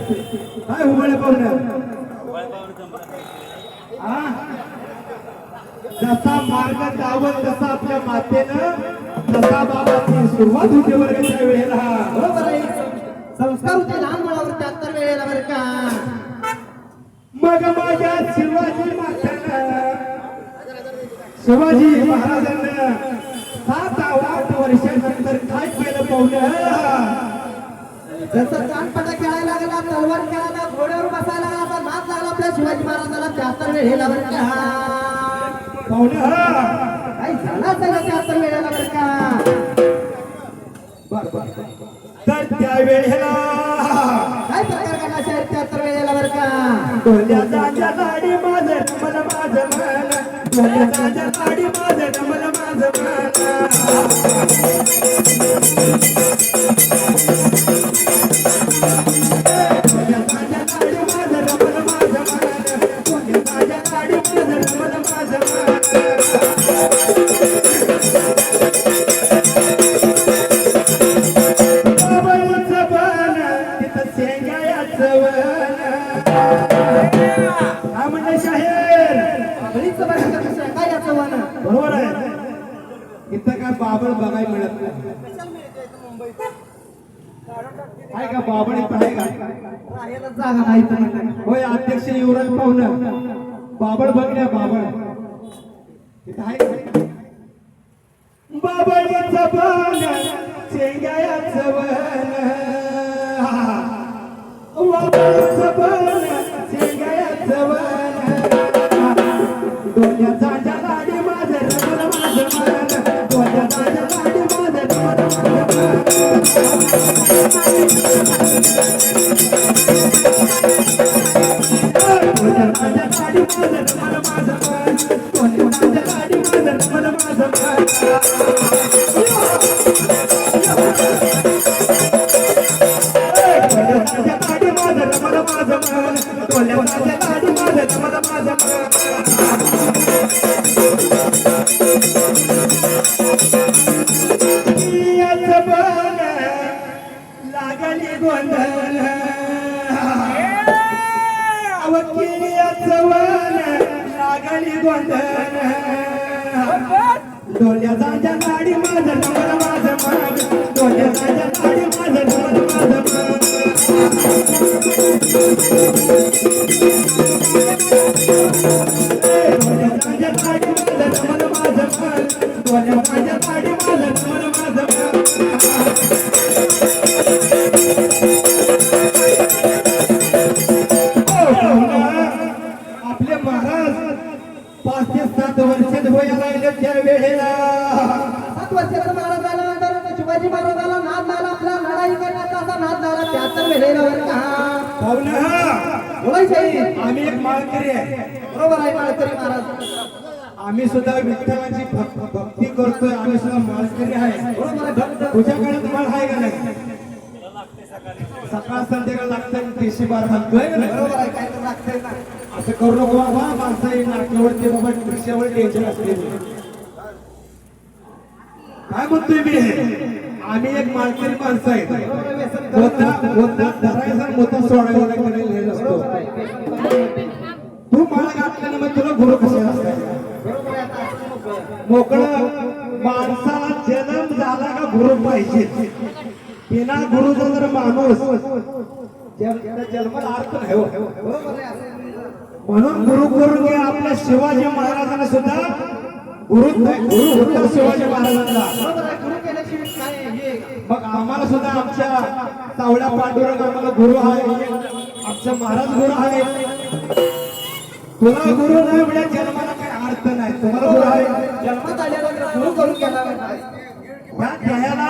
काय उभळे पाहुणं जसा मार्ग दावत तसा आपल्या मातेनं जसा बाबाची सुरुवात होते बरं त्या वेळेला
बरोबर आहे संस्कार होते लहान मुलावर 73 वेळेला बरं का
मग माझ्या शिवाजी मातेनं शिवाजी महाराजांना 7-8 वर्षानंतर काय केलं पाहुणं
जसं कानपटा खेळायला लागला तलवार खेळायला घोड्यावर बसायला लागला असा नाच लागला आपल्या शिवाजी महाराजाला 73 वेळेला बरं का
पाहुणं
काही झाला असेल 73 वेळेला बरं का
तर त्यावेळेला
काय प्रकार घडला शाळेत 73 वेळेला बरं का
डोल्याचा लाडी माझं मला माझं मन डोल्याचा लाडी माझं मला माझं मन बरोबर आहे इथं काय बाबळ बघायला मिळत नाही आहे का बाबळ इथं आहे का
राहायला जागा नाही तर
होय अध्यक्ष युवराज पाहुणं बाबळ बघण्या बाबळ इथं आहे का बाबळीचं बन शेंगायाचं वन बाबळीचं बन शेंगायाचं वन डोल्याचा लाडी माझं रमण माझं मन डोल्याचा लाडी माझं रमण माझं मन डोल्याचा लाडी माझं रमण माझं मन डोल्याचा लाडी माझं रमण माझं मन डोल्याचा लाडी माझं रमण माझं मन डोल्याचा लाडी माझं रमण माझं मन लागली गोंधळ अवकियाचं वन लागली गोंधळ डोल्याचा लाडी माझं रमण माझं मन डोल्याचा लाडी माझं रमण माझं मन डोल्याचा लाडी माझं रमण माझं मन डोल्याचा लाडी माझं रमण माझं मन आपले महाराज 5 ते 7 वर्षात वयाला त्या वेळेला
7 वर्षाचा महाराज झाल्यानंतर शिवाजी महाराजाला नाद तर वेळेला बरं का
पाहुणे
बोलायचं
आम्ही एक माळकरी आहे.
बरोबर आहे माळकरी महाराज
आम्ही सुद्धा विठ्ठलाची भक्ती करतोय. आम्ही सुद्धा माळकरी आहे.
बरोबर आहे भक्त
तुझ्याकडे तुम्हाला आहे का नाही? सकाळ संध्याकाळ लागतं देशी बार घालतोय का नाही?
बरोबर आहे काय तर लागतंय ना
असं करू नको बाबा. माणसं नाट्यावरती बाबा रिक्षावर टेन्शन असते. काय म्हणतोय मी? आम्ही एक माळकरी माणसं आहेत. मोठा धरायचा मोठा सोडायला लागलेला असतो. तू माळ घातल्यानं मग तुला गुरु कसे असतात?
बरोबर आहे आता असं मोकळं.
मोकळं माणसाला जन्म झाला का गुरु पाहिजे. बिना गुरुचा जर माणूस जन्माला अर्थ नाही हो.
बरोबर आहे असं
म्हणून गुरु करून घ्या. आपल्या शिवाजी महाराजांना सुद्धा गुरु होता शिवाजी महाराजांना.
बरोबर आहे गुरु केल्याशिवाय काय हे
मग आम्हाला सुद्धा आमच्या सावळ्या पांडुरंग आम्हाला गुरु आहे. आमचा महाराज गुरु आहे. तुला गुरु नाही म्हणजे जन्माला काही अर्थ नाही. तुम्हाला गुरु आहे.
जन्मात आल्यानंतर गुरु करून गेला
या ध्येयाला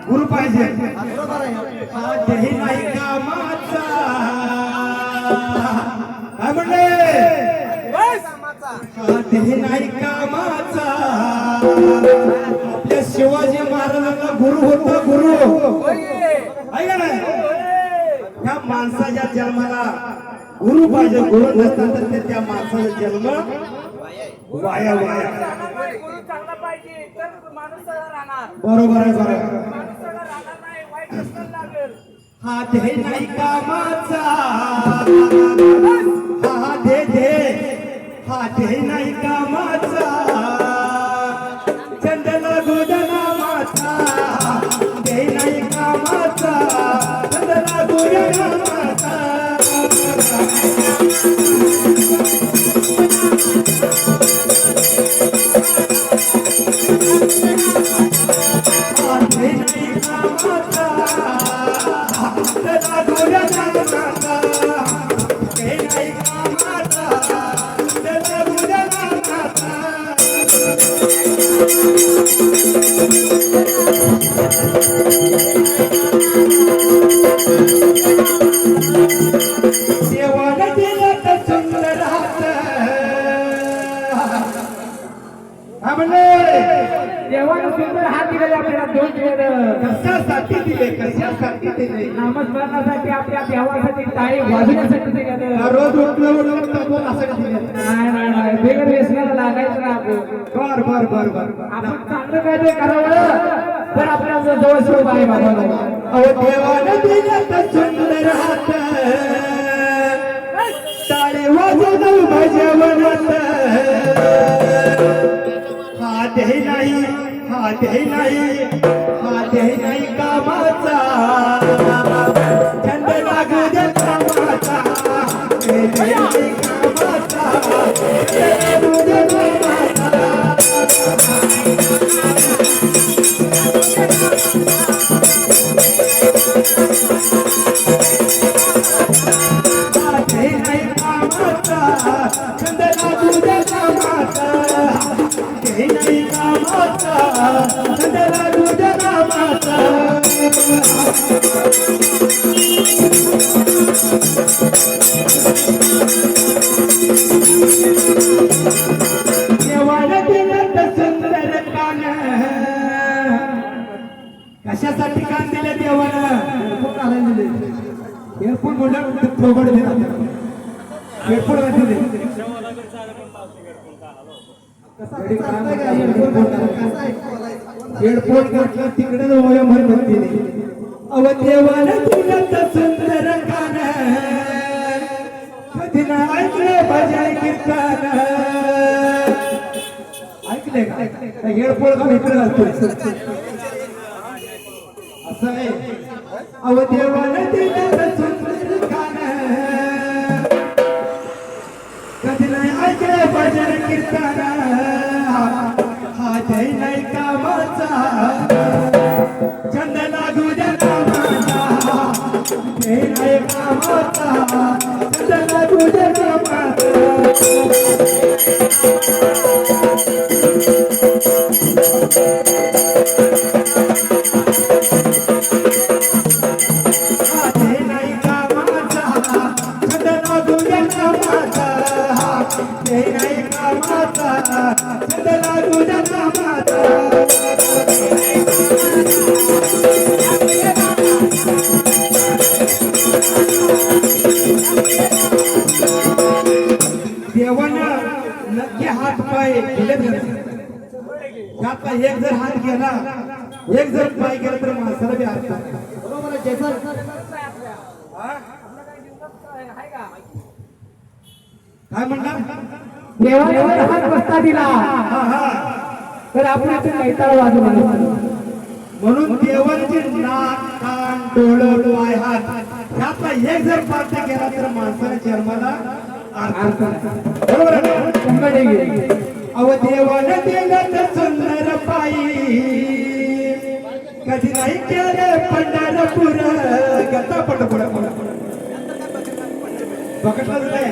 गुरु पाहिजे.
बरोबर आहे
हा ध्येय नाही कामाचा. काय म्हणले? हा ध्येय नाही कामाचा. आपल्या शिवाजी महाराजांना गुरु होता गुरु आहे का नाही? ह्या माणसाच्या जन्माला गुरु पाहिजे. गुरु नसतात तर ते त्या माणसाचा जन्म वाया वाया.
गुरु चांगला पाहिजे तर माणूस राहणार.
बरोबर आहे. बरोबर.
माणूस राहणार नाही वाईट असलं लागेल.
हा ध्येय नाही कामाचा. हा ध्येय नाही कामाचा. चंदना गोदना माता. ध्येय नाही कामाचा. चंदना गोदना माता. देवाने दिलं तर सुंदर हात. हा म्हणले
देवानं सुंदर हात दिलेले आपल्याला दोन दिलेलं.
कशासाठी दिले? कशासाठी दिले?
नामस्मरणासाठी आपल्या देवासाठी टाळी वाजवण्यासाठी दिलेलं.
रोज उठलं तबोल असं दिले.
नाही बेगर व्यसनाला लागायचं ना आपण.
बर.
आपण चांगलं काय ते करावं तर आपल्या जवळ स्वरूप आहे बाबा.
अहो देवाने दिलं तर सुंदर हात. टाळे वाजवून भजवत. हा ध्येय नाही. हा ध्येय नाही कामाचा. छंद लागू दे कामाचा. ध्येय नाही कामाचा. छंद लागू दे कामाचा. कशासाठी कान दिले देवानं? एअरपोर्ट म्हणलं थोबड एअरपोर्ट घातले. एअरपोर्ट घातलं तिकडे वय म्हणते. अव देवानं दिलं तर सुंदर कान. कधी ना ऐकले भजन कीर्तन. ऐकले का? एअरपोर्ट का इकडे घालतोय असं आहे. अव देवानं दिलं तर सुंदर कान. कधी नाही ऐकले भजन कीर्तन. हा ध्येय नाही कामाचा. छंद लागू दे कामाचा. ध्येय नाही कामाचा. छंद लागू दे कामाचा. हा ध्येय एक जर हात गेला एक जर पाय गेला तर माणसाला बी अर्थ नाही.
बरोबर आहे जयसन.
काय म्हणणार
देवाने जर हात बसता दिला
हा हा
तर आपण आपण कैताळ वाजू लागलो.
म्हणून देवाचे नाक कान डोळं पाय हात ह्यातला एक जर पार्ट गेला तर माणसाच्या जन्माला अर्थ नाही. बरोबर आहे ना?
शंभर टक्के.
अव देवाने दिलं तर सुंदर पायी कधी नाही केले पंढरपूर गता पटपुड बघितलंच नाही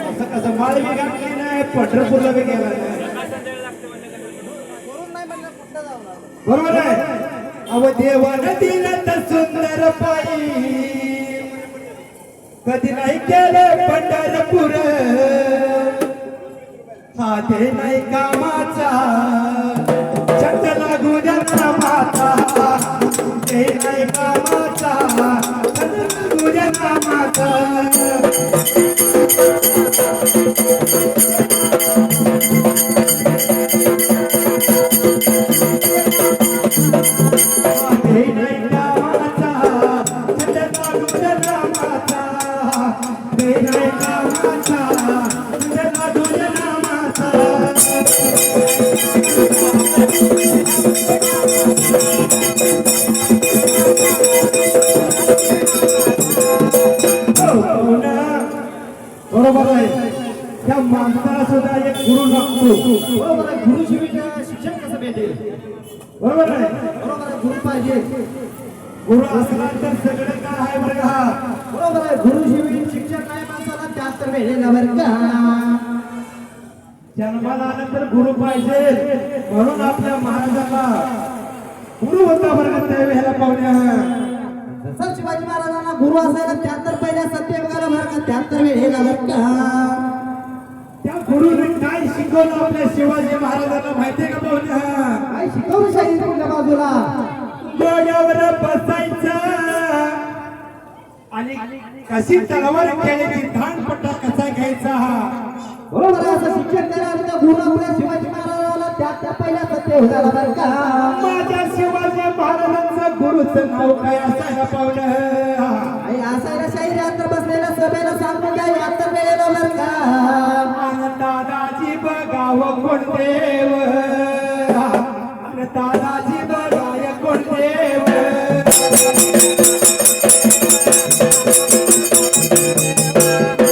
असं कसं माळ बी घातली नाही पंढरपूरला बी गेला नाही. बरोबर आहे. अव देवाने दिलं तर सुंदर पायी कधी नाही केले पंढरपूर हा ते नाही कामाचा छंद लागू द्या माता ते नाही कामाचा छंद लागू द्या माता. ते नाही कामाचा छंद लागू द्या माता ते नाही कामाचा छंद लागू द्या माता. बरोबर आहे. त्या माणसाला सुद्धा एक गुरु लागतो.
बरोबर आहे. गुरुशिवाय शिक्षण कसं भेटेल?
बरोबर आहे.
बरोबर आहे. गुरु पाहिजे.
गुरु असला तर सगळं काय आहे बरं का.
बरोबर आहे. गुरुशिवाय शिक्षण नाही माणसाला त्यात तर भेटेल बरं का.
जन्माला आलं तर गुरु पाहिजे. म्हणून आपल्या महाराजाला गुरु होता बरं का त्यावेळेला पाहुण्या.
जसं शिवाजी महाराजांना गुरु असायला त्यात पहिल्या सत्ययुगाला बरं का त्यात तर भेटेल बरं का.
त्या गुरुने काय शिकवलं आपल्या शिवाजी महाराजांना माहितीये का पाहुण्या.
काय शिकवलं शाहीर कुठल्या बाजूला.
डोळ्यावर बसायचं आणि कशी तलवार केली की धानपट्टा कसा घ्यायचा.
बरोबर आहे. असं शिक्षण करायला त्या गुरु आपल्या शिवाजी महाराजाला त्यात पहिल्या सत्ययुगाला बरं का.
माझ्या शिवाजी महाराजांचं गुरुचं नाव काय असायला पाहुण्या.
आई असायला शाहीर यात्र बसलेल्या सभेला सांगून द्या यात्र वेळेला बरं का.
दादाजी बघावं कोण देव दादाजी बघाय कोण देव.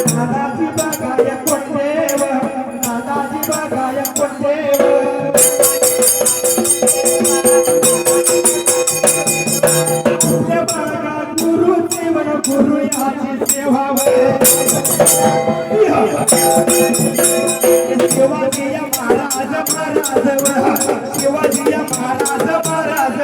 दादाजी बघाय कोण देव दादाजी बघाय कोण देव. बघा गुरु जीवन गुरु याची सेवा शिवाजी महाराज महाराज शिवाजी महाराज महाराज.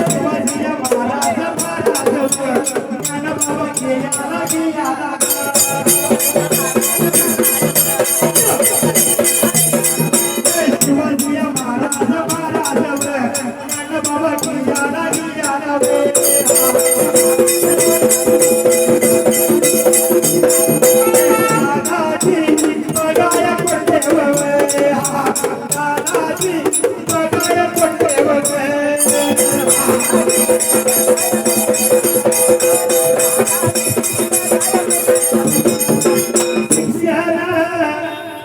शिवाजी महाराज महाराज ज्ञानबाबा गेला गेला. शिवाजी महाराज महाराज ज्ञानबाबा गेला गेला.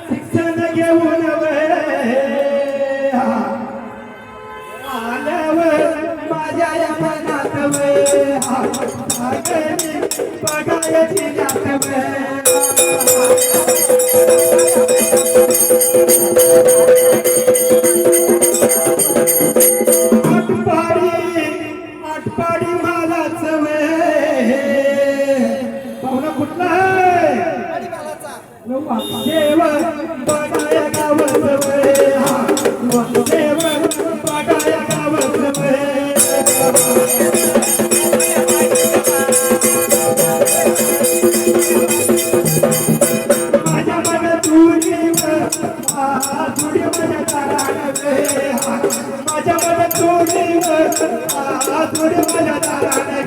शिक्षण घेऊन आल्यावर माझ्या या मनात बघायची जात आटपाडी मालाच पाहुणा कुठला आहे देव बघाया गावच देव बघाया गावच. माझ्या मन तुझी माझ्या दाराने माझ्या मन तुझी माझ्या दाराने.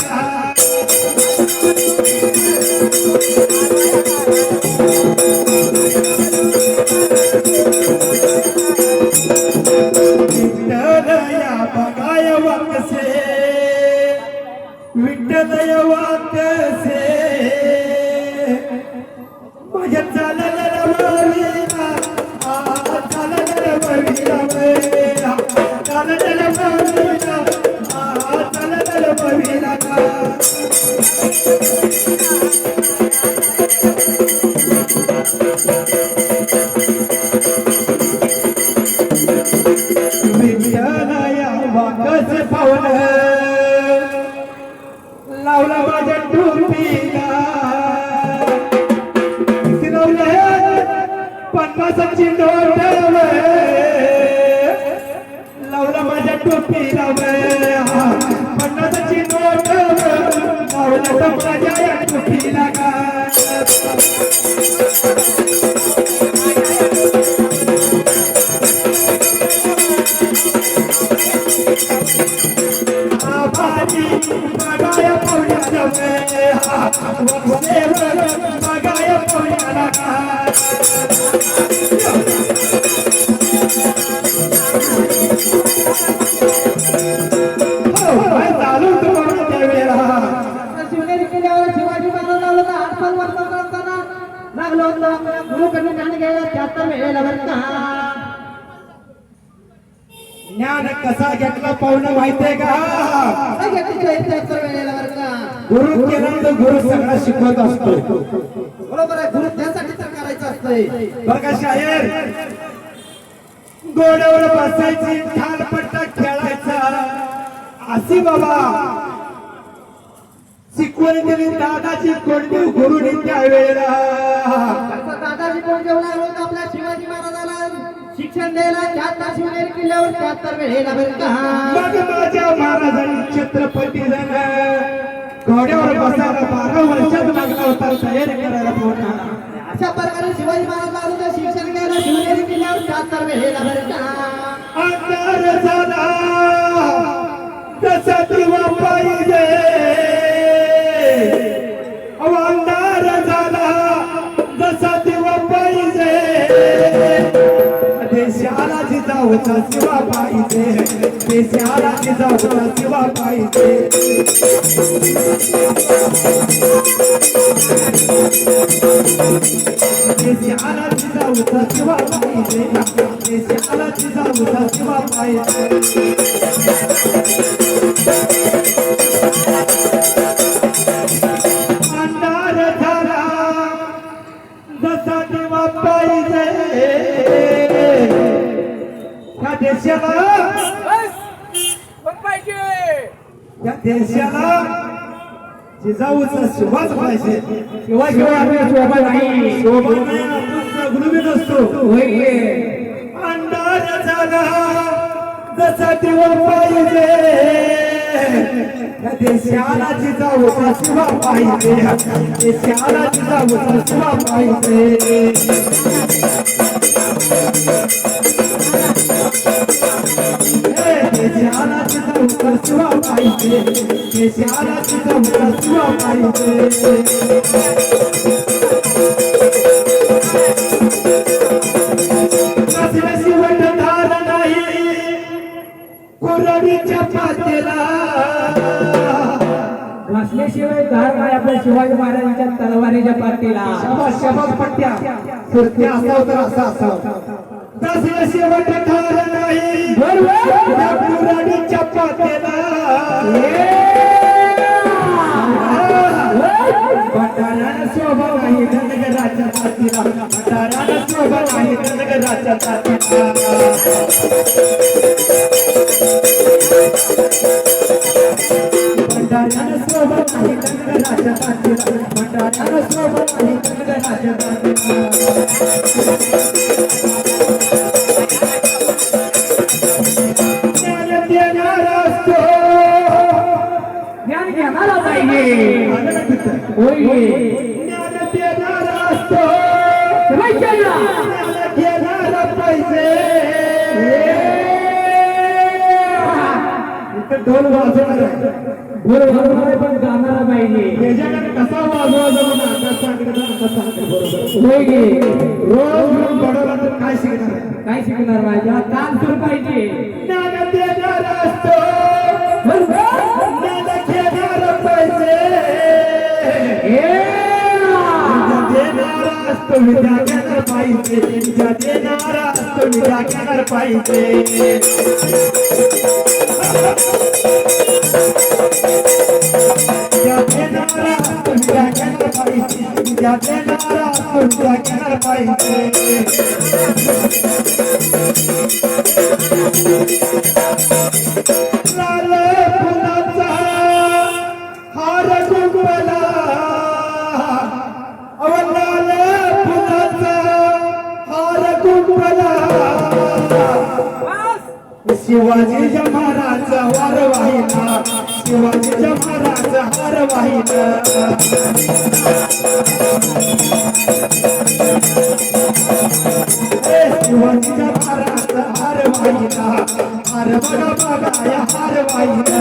बळीला चल चल बळीला चल चल बळीला चल चल बळीला विठ्ठलाया वाकस पावन लावला माझ्या टोपीला फिरवले 50ची नोट लावला माझ्या टोपीला 50ची नोट लावला माझ्या टोपीला आभारी बघाया पाहुण्याला बघाया पाहुण्याला चालू तुम्हाला त्यावेळेला
शिवनेरी किल्ल्यावर शिवाजी महाराजांना 8 वर्षाचा असताना लागलं होतं गुरुकडून ज्ञान घ्यायला 73 वेळेला बरं का
ज्ञान कसा घेतला पाहुणं माहितीये का
वेळेला बरं का
गुरु केला तर गुरु सगळा शिकवत असतो
बरोबर आहे गुरु त्यासाठी तर करायचं असतंय
बरं का शायर गोड्यावर बसायची ठालपट्टा खेळायचा अशी बाबा शिकवण दिली दादाची कोणती गुरुनी त्यावेळेला
दादाजी कोण जेवढा होत आपल्या शिवाजी महाराजाला शिक्षण द्यायला 74 शिवनेरी किल्ल्यावर 74 वेळेला बरं का
मग माझ्या महाराजांनी छत्रपती घोड्यावर बसायला 12 वर्षात लागला होता तयारी करायला पोहोचला
अशा प्रकारे शिवाजी महाराजांना शिक्षण द्यायला शिवनेरी किल्ल्यावर 74 वेळेला बरं का
अंधार झाला जसा दिवा पाहिजे अंधार झाला जसा दिवा पाहिजे देशाला जिजाऊचा शिवा पाहिजे देशाला जिजाऊचा शिवा पाहिजे देशाला जिजाऊचा शिवा पाहिजे देशाला जिजाऊचा शिवा पाहिजे अंधार झाला जसा दिवा पाहिजे या देशाला जिजाऊचा शिवाच पाहिजे
शिवाशिवाय आपल्याला शोभा नाही
शोभा नाही आपण गुरुबी नसतो अंधार झाला जसा दिवा पाहिजे या देशाला जिजाऊचा शिवा पाहिजे देशाला जिजाऊचा शिवा पाहिजे देशाला जिजाऊचा शिवा पाहिजे देशाला जिजाऊचा शिवा पाहिजे शिवटधार नाही कोरडीच्या पातेला
वाचल्याशिवाय धार नाही आपल्या शिवाजी महाराजांच्या तलवारीच्या पाठीला
शबाज शबाज पट्ट्या सुरत्या असावं तर असा असावं तसे शिवटधार नाही कोरडीच्या पातेला भटारानं शोभा नाही धनगराच्या पाठीला भटारानं शोभा नाही धनगराच्या पाठीला भटारानं शोभा नाही धनगराच्या पाठीला भटारानं शोभा नाही धनगराच्या पाठीला ज्ञान देणारा असतो
ज्ञान घेणारा पाहिजे होय
ज्ञान देणारा असतो
ज्ञान
घेणारा पाहिजे इथं ढोल वाजवणार आहे
बरोबर पण गाणारा पाहिजे
त्याच्याकडे कसा वाजवायचा म्हणून आता सांगितलं कसा बरोबर
होय गे
रोज रोज बडवला तर काय शिकणार आहे
काय शिकणार पाहिजे तान सुरू पाहिजे
ज्ञान देणारा असतो ज्ञान घेणारा पाहिजे विद्या देणारा असतो विद्या घेणारा पाहिजे पाहिजे ज्या देणारा तो विजा घेणार पाहिजे ज्या देणारा तो विजा घेणार पाहिजे ज्या देणारा तो विजा घेणार पाहिजे लाल फुलाचा हार गुंफला लाल फुलाचा हार गुंफला शिवाजीच्या महाराज हार वाहिला शिवाजीच्या महाराज हार वाहिला शिवाजीच्या महाराज हार वाहिला हार बघा बघा या हार वाहिला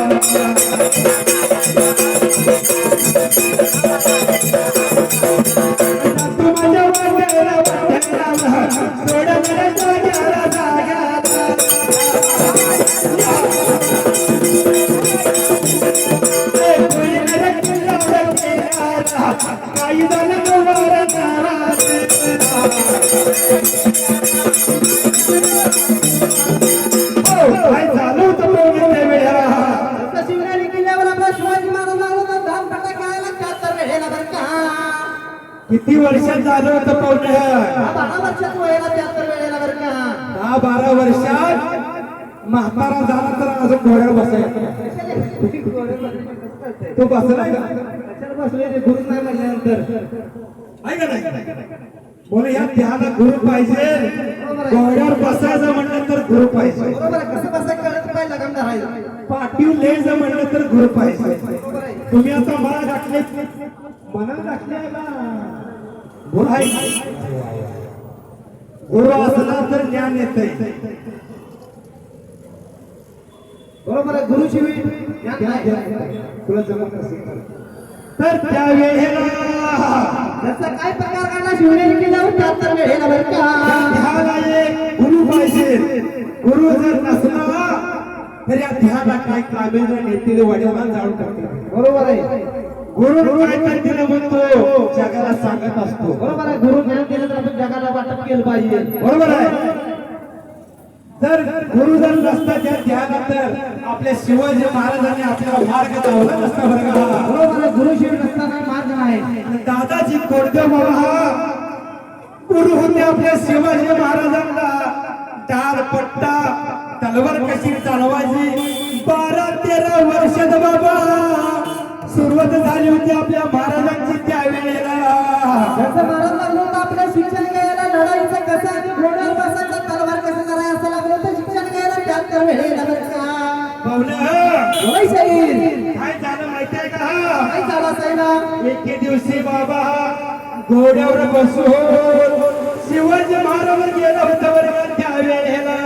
माझ्या वाट्याला वाट्याला सोडणाऱ्या जाग्याला जाग्याला काही झालं काय झालं होतं वेळा
शिवनेरी किल्ल्यावर आपला शिवाजी महाराज आला तर धान फटा खेळायला 74 वेळेला बरं का
किती वर्षात झालं होतं पाहुणे
12 वर्षात वयाला 74 वेळेला बरं का
10-12 वर्षात म्हातारा झाला तर अजून घोड्यावर बसायला तो बसलाय का
बसले ते गुरु नाही म्हणल्यानंतर
आहे का नाही बोले या त्याला गुरु पाहिजे घोड्यावर बसायचं म्हणलं तर गुरु पाहिजे
बरोबर आहे. कसं कसं कळत पाहिजे लगमदार आहे
पाठीव लेज म्हणलं तर गुरु पाहिजे तुम्ही आता मला टाकले मनाला टाकले गुरु आहे गुरु असला तर ज्ञान येते
बरोबर आहे गुरु शिवी ज्ञान नाही.
तुला जमत नसेल तर त्यावेळेला
त्याचा काय प्रकार काढला शिवनेरी किल्ल्यावर 74 वेळेला बरं का
ध्यानाला एक गुरु पाहिजे गुरु जर नसला तर या ध्यानाला काय काबीज नेतील वडील जाऊन टाकतील
बरोबर आहे
गुरु काय करतील म्हणतो जगाला सांगत असतो
बरोबर आहे गुरु ज्ञान दिलं तर आपण जगाला वाटप केलं पाहिजे
बरोबर आहे जर गुरु जर नसता त्या ध्यानात तर आपल्या शिवाजी महाराजांनी आपल्याला मार्ग दाखवला नसता बरं का
बरोबर आहे गुरु शिवी नसताना मार्ग नाही
दादाजी कोरदेव बाबा हा गुरु होते आपल्या शिवाजी महाराजांना डाळ पट्टा तलवार कशी चालवायची 12-13 वर्षात बाबा सुरुवात झाली होती आपल्या महाराजांची त्यावेळेला
जसं महाराज लागलो होतं आपल्या शिक्षण घ्यायला लढाईचं कसं आणि घोड्यावर बसायचं तलवार कसं करायचं असं लागलं होतं शिक्षण घ्यायला 74 वेळेला बरं का होय शहीद
काय झालं माहितीये का
काय झालं साहेब
एके दिवशी बाबा घोड्यावर बसून शिवाजी महाराज गेला होता बरोबर त्यावेळेला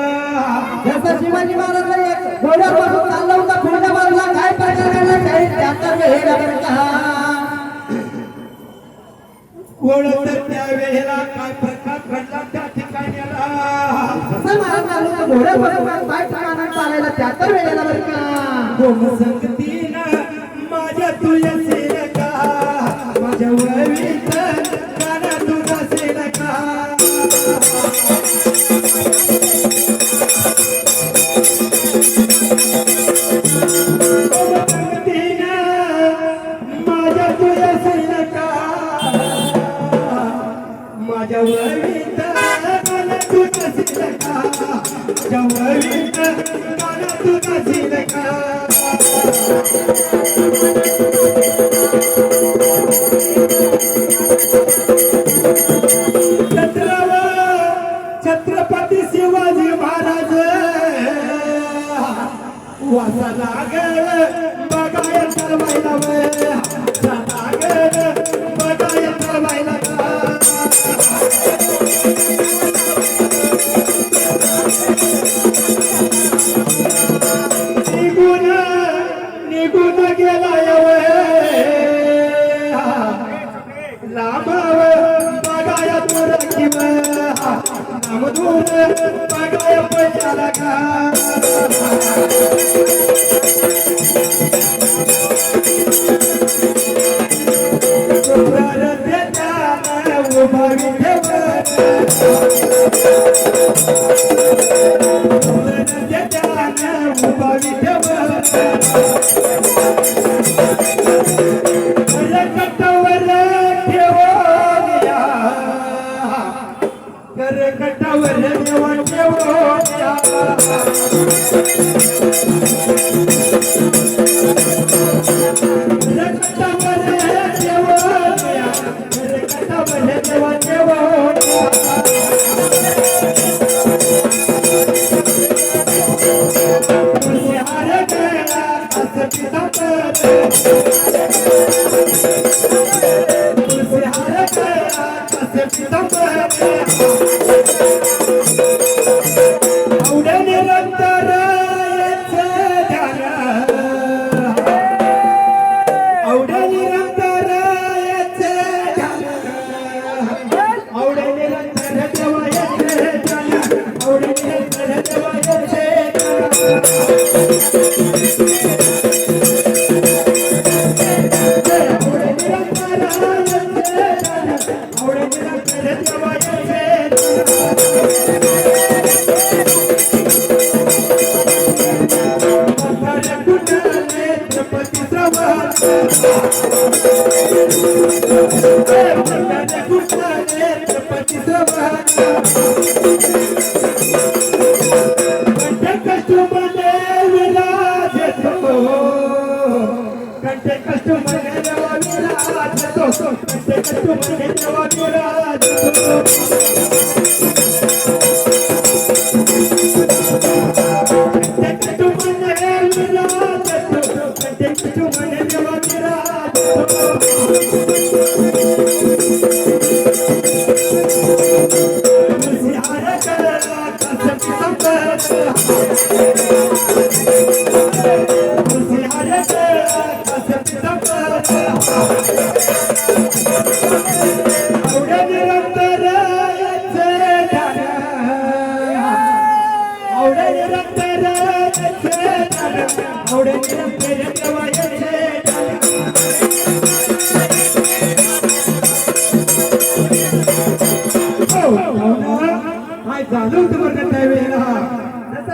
जसं शिवाजी महाराज एक घोड्यावर बसून चालला होता पुढच्या बाजूला काय प्रकार घडला शहीद 74 वेळेला बरं का
कोण तर त्यावेळेला काय प्रकार घडला त्या ठिकाणी
जसं महाराज लागलो होतं घोड्यावर बसून काय प्रकार चालायला 74 वेळेला बरं का
संगतीनं माझ्या तुझ्या सेनका माझ्या वळवीत गाणं तुझा सेनका संगतीनं माझ्या तुझ्या सेनका माझ्या वळवीत गाणं तुझा सेनका माझ्या वळवीत गाणं तुझा सेनका छत्रपती शिवाजी महाराज वासा लागल बघाय तरवायला लागल बघाय तरवायला निघून गेला लांबाव बघाय दूर किंवा दूर बघाय पैशाला का उभा उभा विठ्ठल करकटावर ठेवूया करकटावर देवा ठेवूया करकटावर ठेवूया करकटावर देवा ठेवूया हार गया असं पिता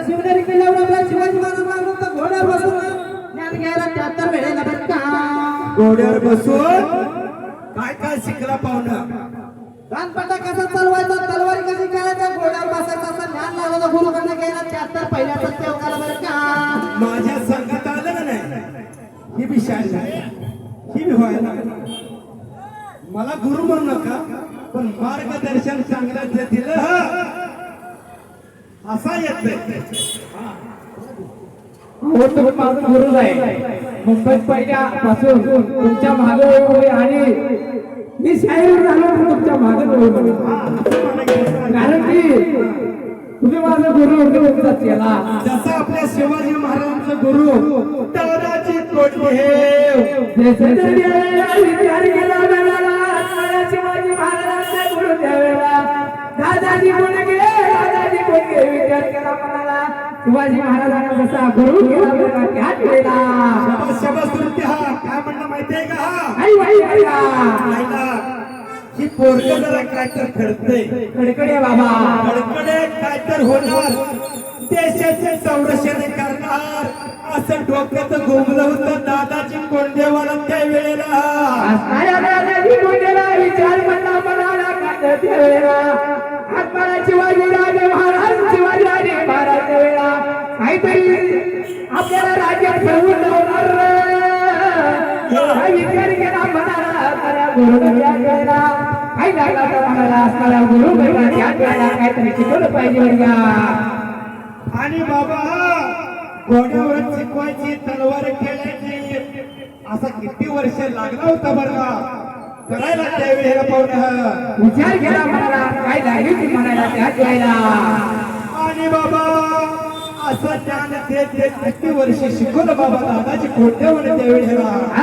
शिवनेरी किल्ल्यावर आपल्या शिवाजी महाराजांचा घोड्यावर बसून ज्ञान घ्यायला 73 वेळेला बरं का
घोड्यावर बसून काय काय शिकला पाहुणा
कानपटा कसा चालवायचा तलवारी कशी करायचा घोड्यावर बसायचा असं ज्ञान लावलं गुरुकडनं घ्यायला 73 पहिल्याचा तेवढ्याला बरं का
माझ्या संघात आलं का नाही ही बी शाळा ही बी व्हायला मला गुरु म्हणू नका पण मार्गदर्शन चांगलं जे दिलं असा येत
हो तुम्ही माझा गुरुच आहे मुंबईत पहिल्यापासून तुमच्या मागे उभे आणि मी शाहीर झालो तुमच्या मागे उभे कारण की तुम्ही माझा गुरु होते केला
जसा आपल्या शिवाजी महाराजांचा गुरु तानाजी कोंडदेव
विचार केला शिवाजी महाराजांचा गुरु त्यावेळेला दादाजी मुंडगे विचार केला म्हणाला शिवाजी महाराजांना जसा गुरु केला त्याच वेळेला
शबास नृत्य हा काय म्हणणं माहितीये का
हा
ही पोरग जरा काय तर खडतय
कडकडे बाबा
खडकडे काय तर होणार देशाचे संरक्षण करणार असं डोक्यात घुमलं होतं दादाजी कोंडदेवाला त्या वेळेला
दादाजी कोंडेला विचार म्हणला म्हणाला त्यावेळेला आत्माला शिवाजी राजे महाराज वेळा काहीतरी आपल्याला राज्यात ठेवून लावणार विचार केला म्हणाला गुरु वेळेला काही लागला तर म्हणाला असणारा गुरु त्याच वेळेला काहीतरी शिकवलं पाहिजे
आणि बाबा घोड्यावर शिकवायची तलवार खेळायची असा किती वर्ष लागला होता बरं का करायला त्यावेळेला पाहुणा
विचार केला म्हणाला काय लागली म्हणायला त्याच वेळेला
आणि बाबा असं ज्ञान ते किती वर्ष शिकवलं बाबा दादाजी कोणत्या त्यावेळेला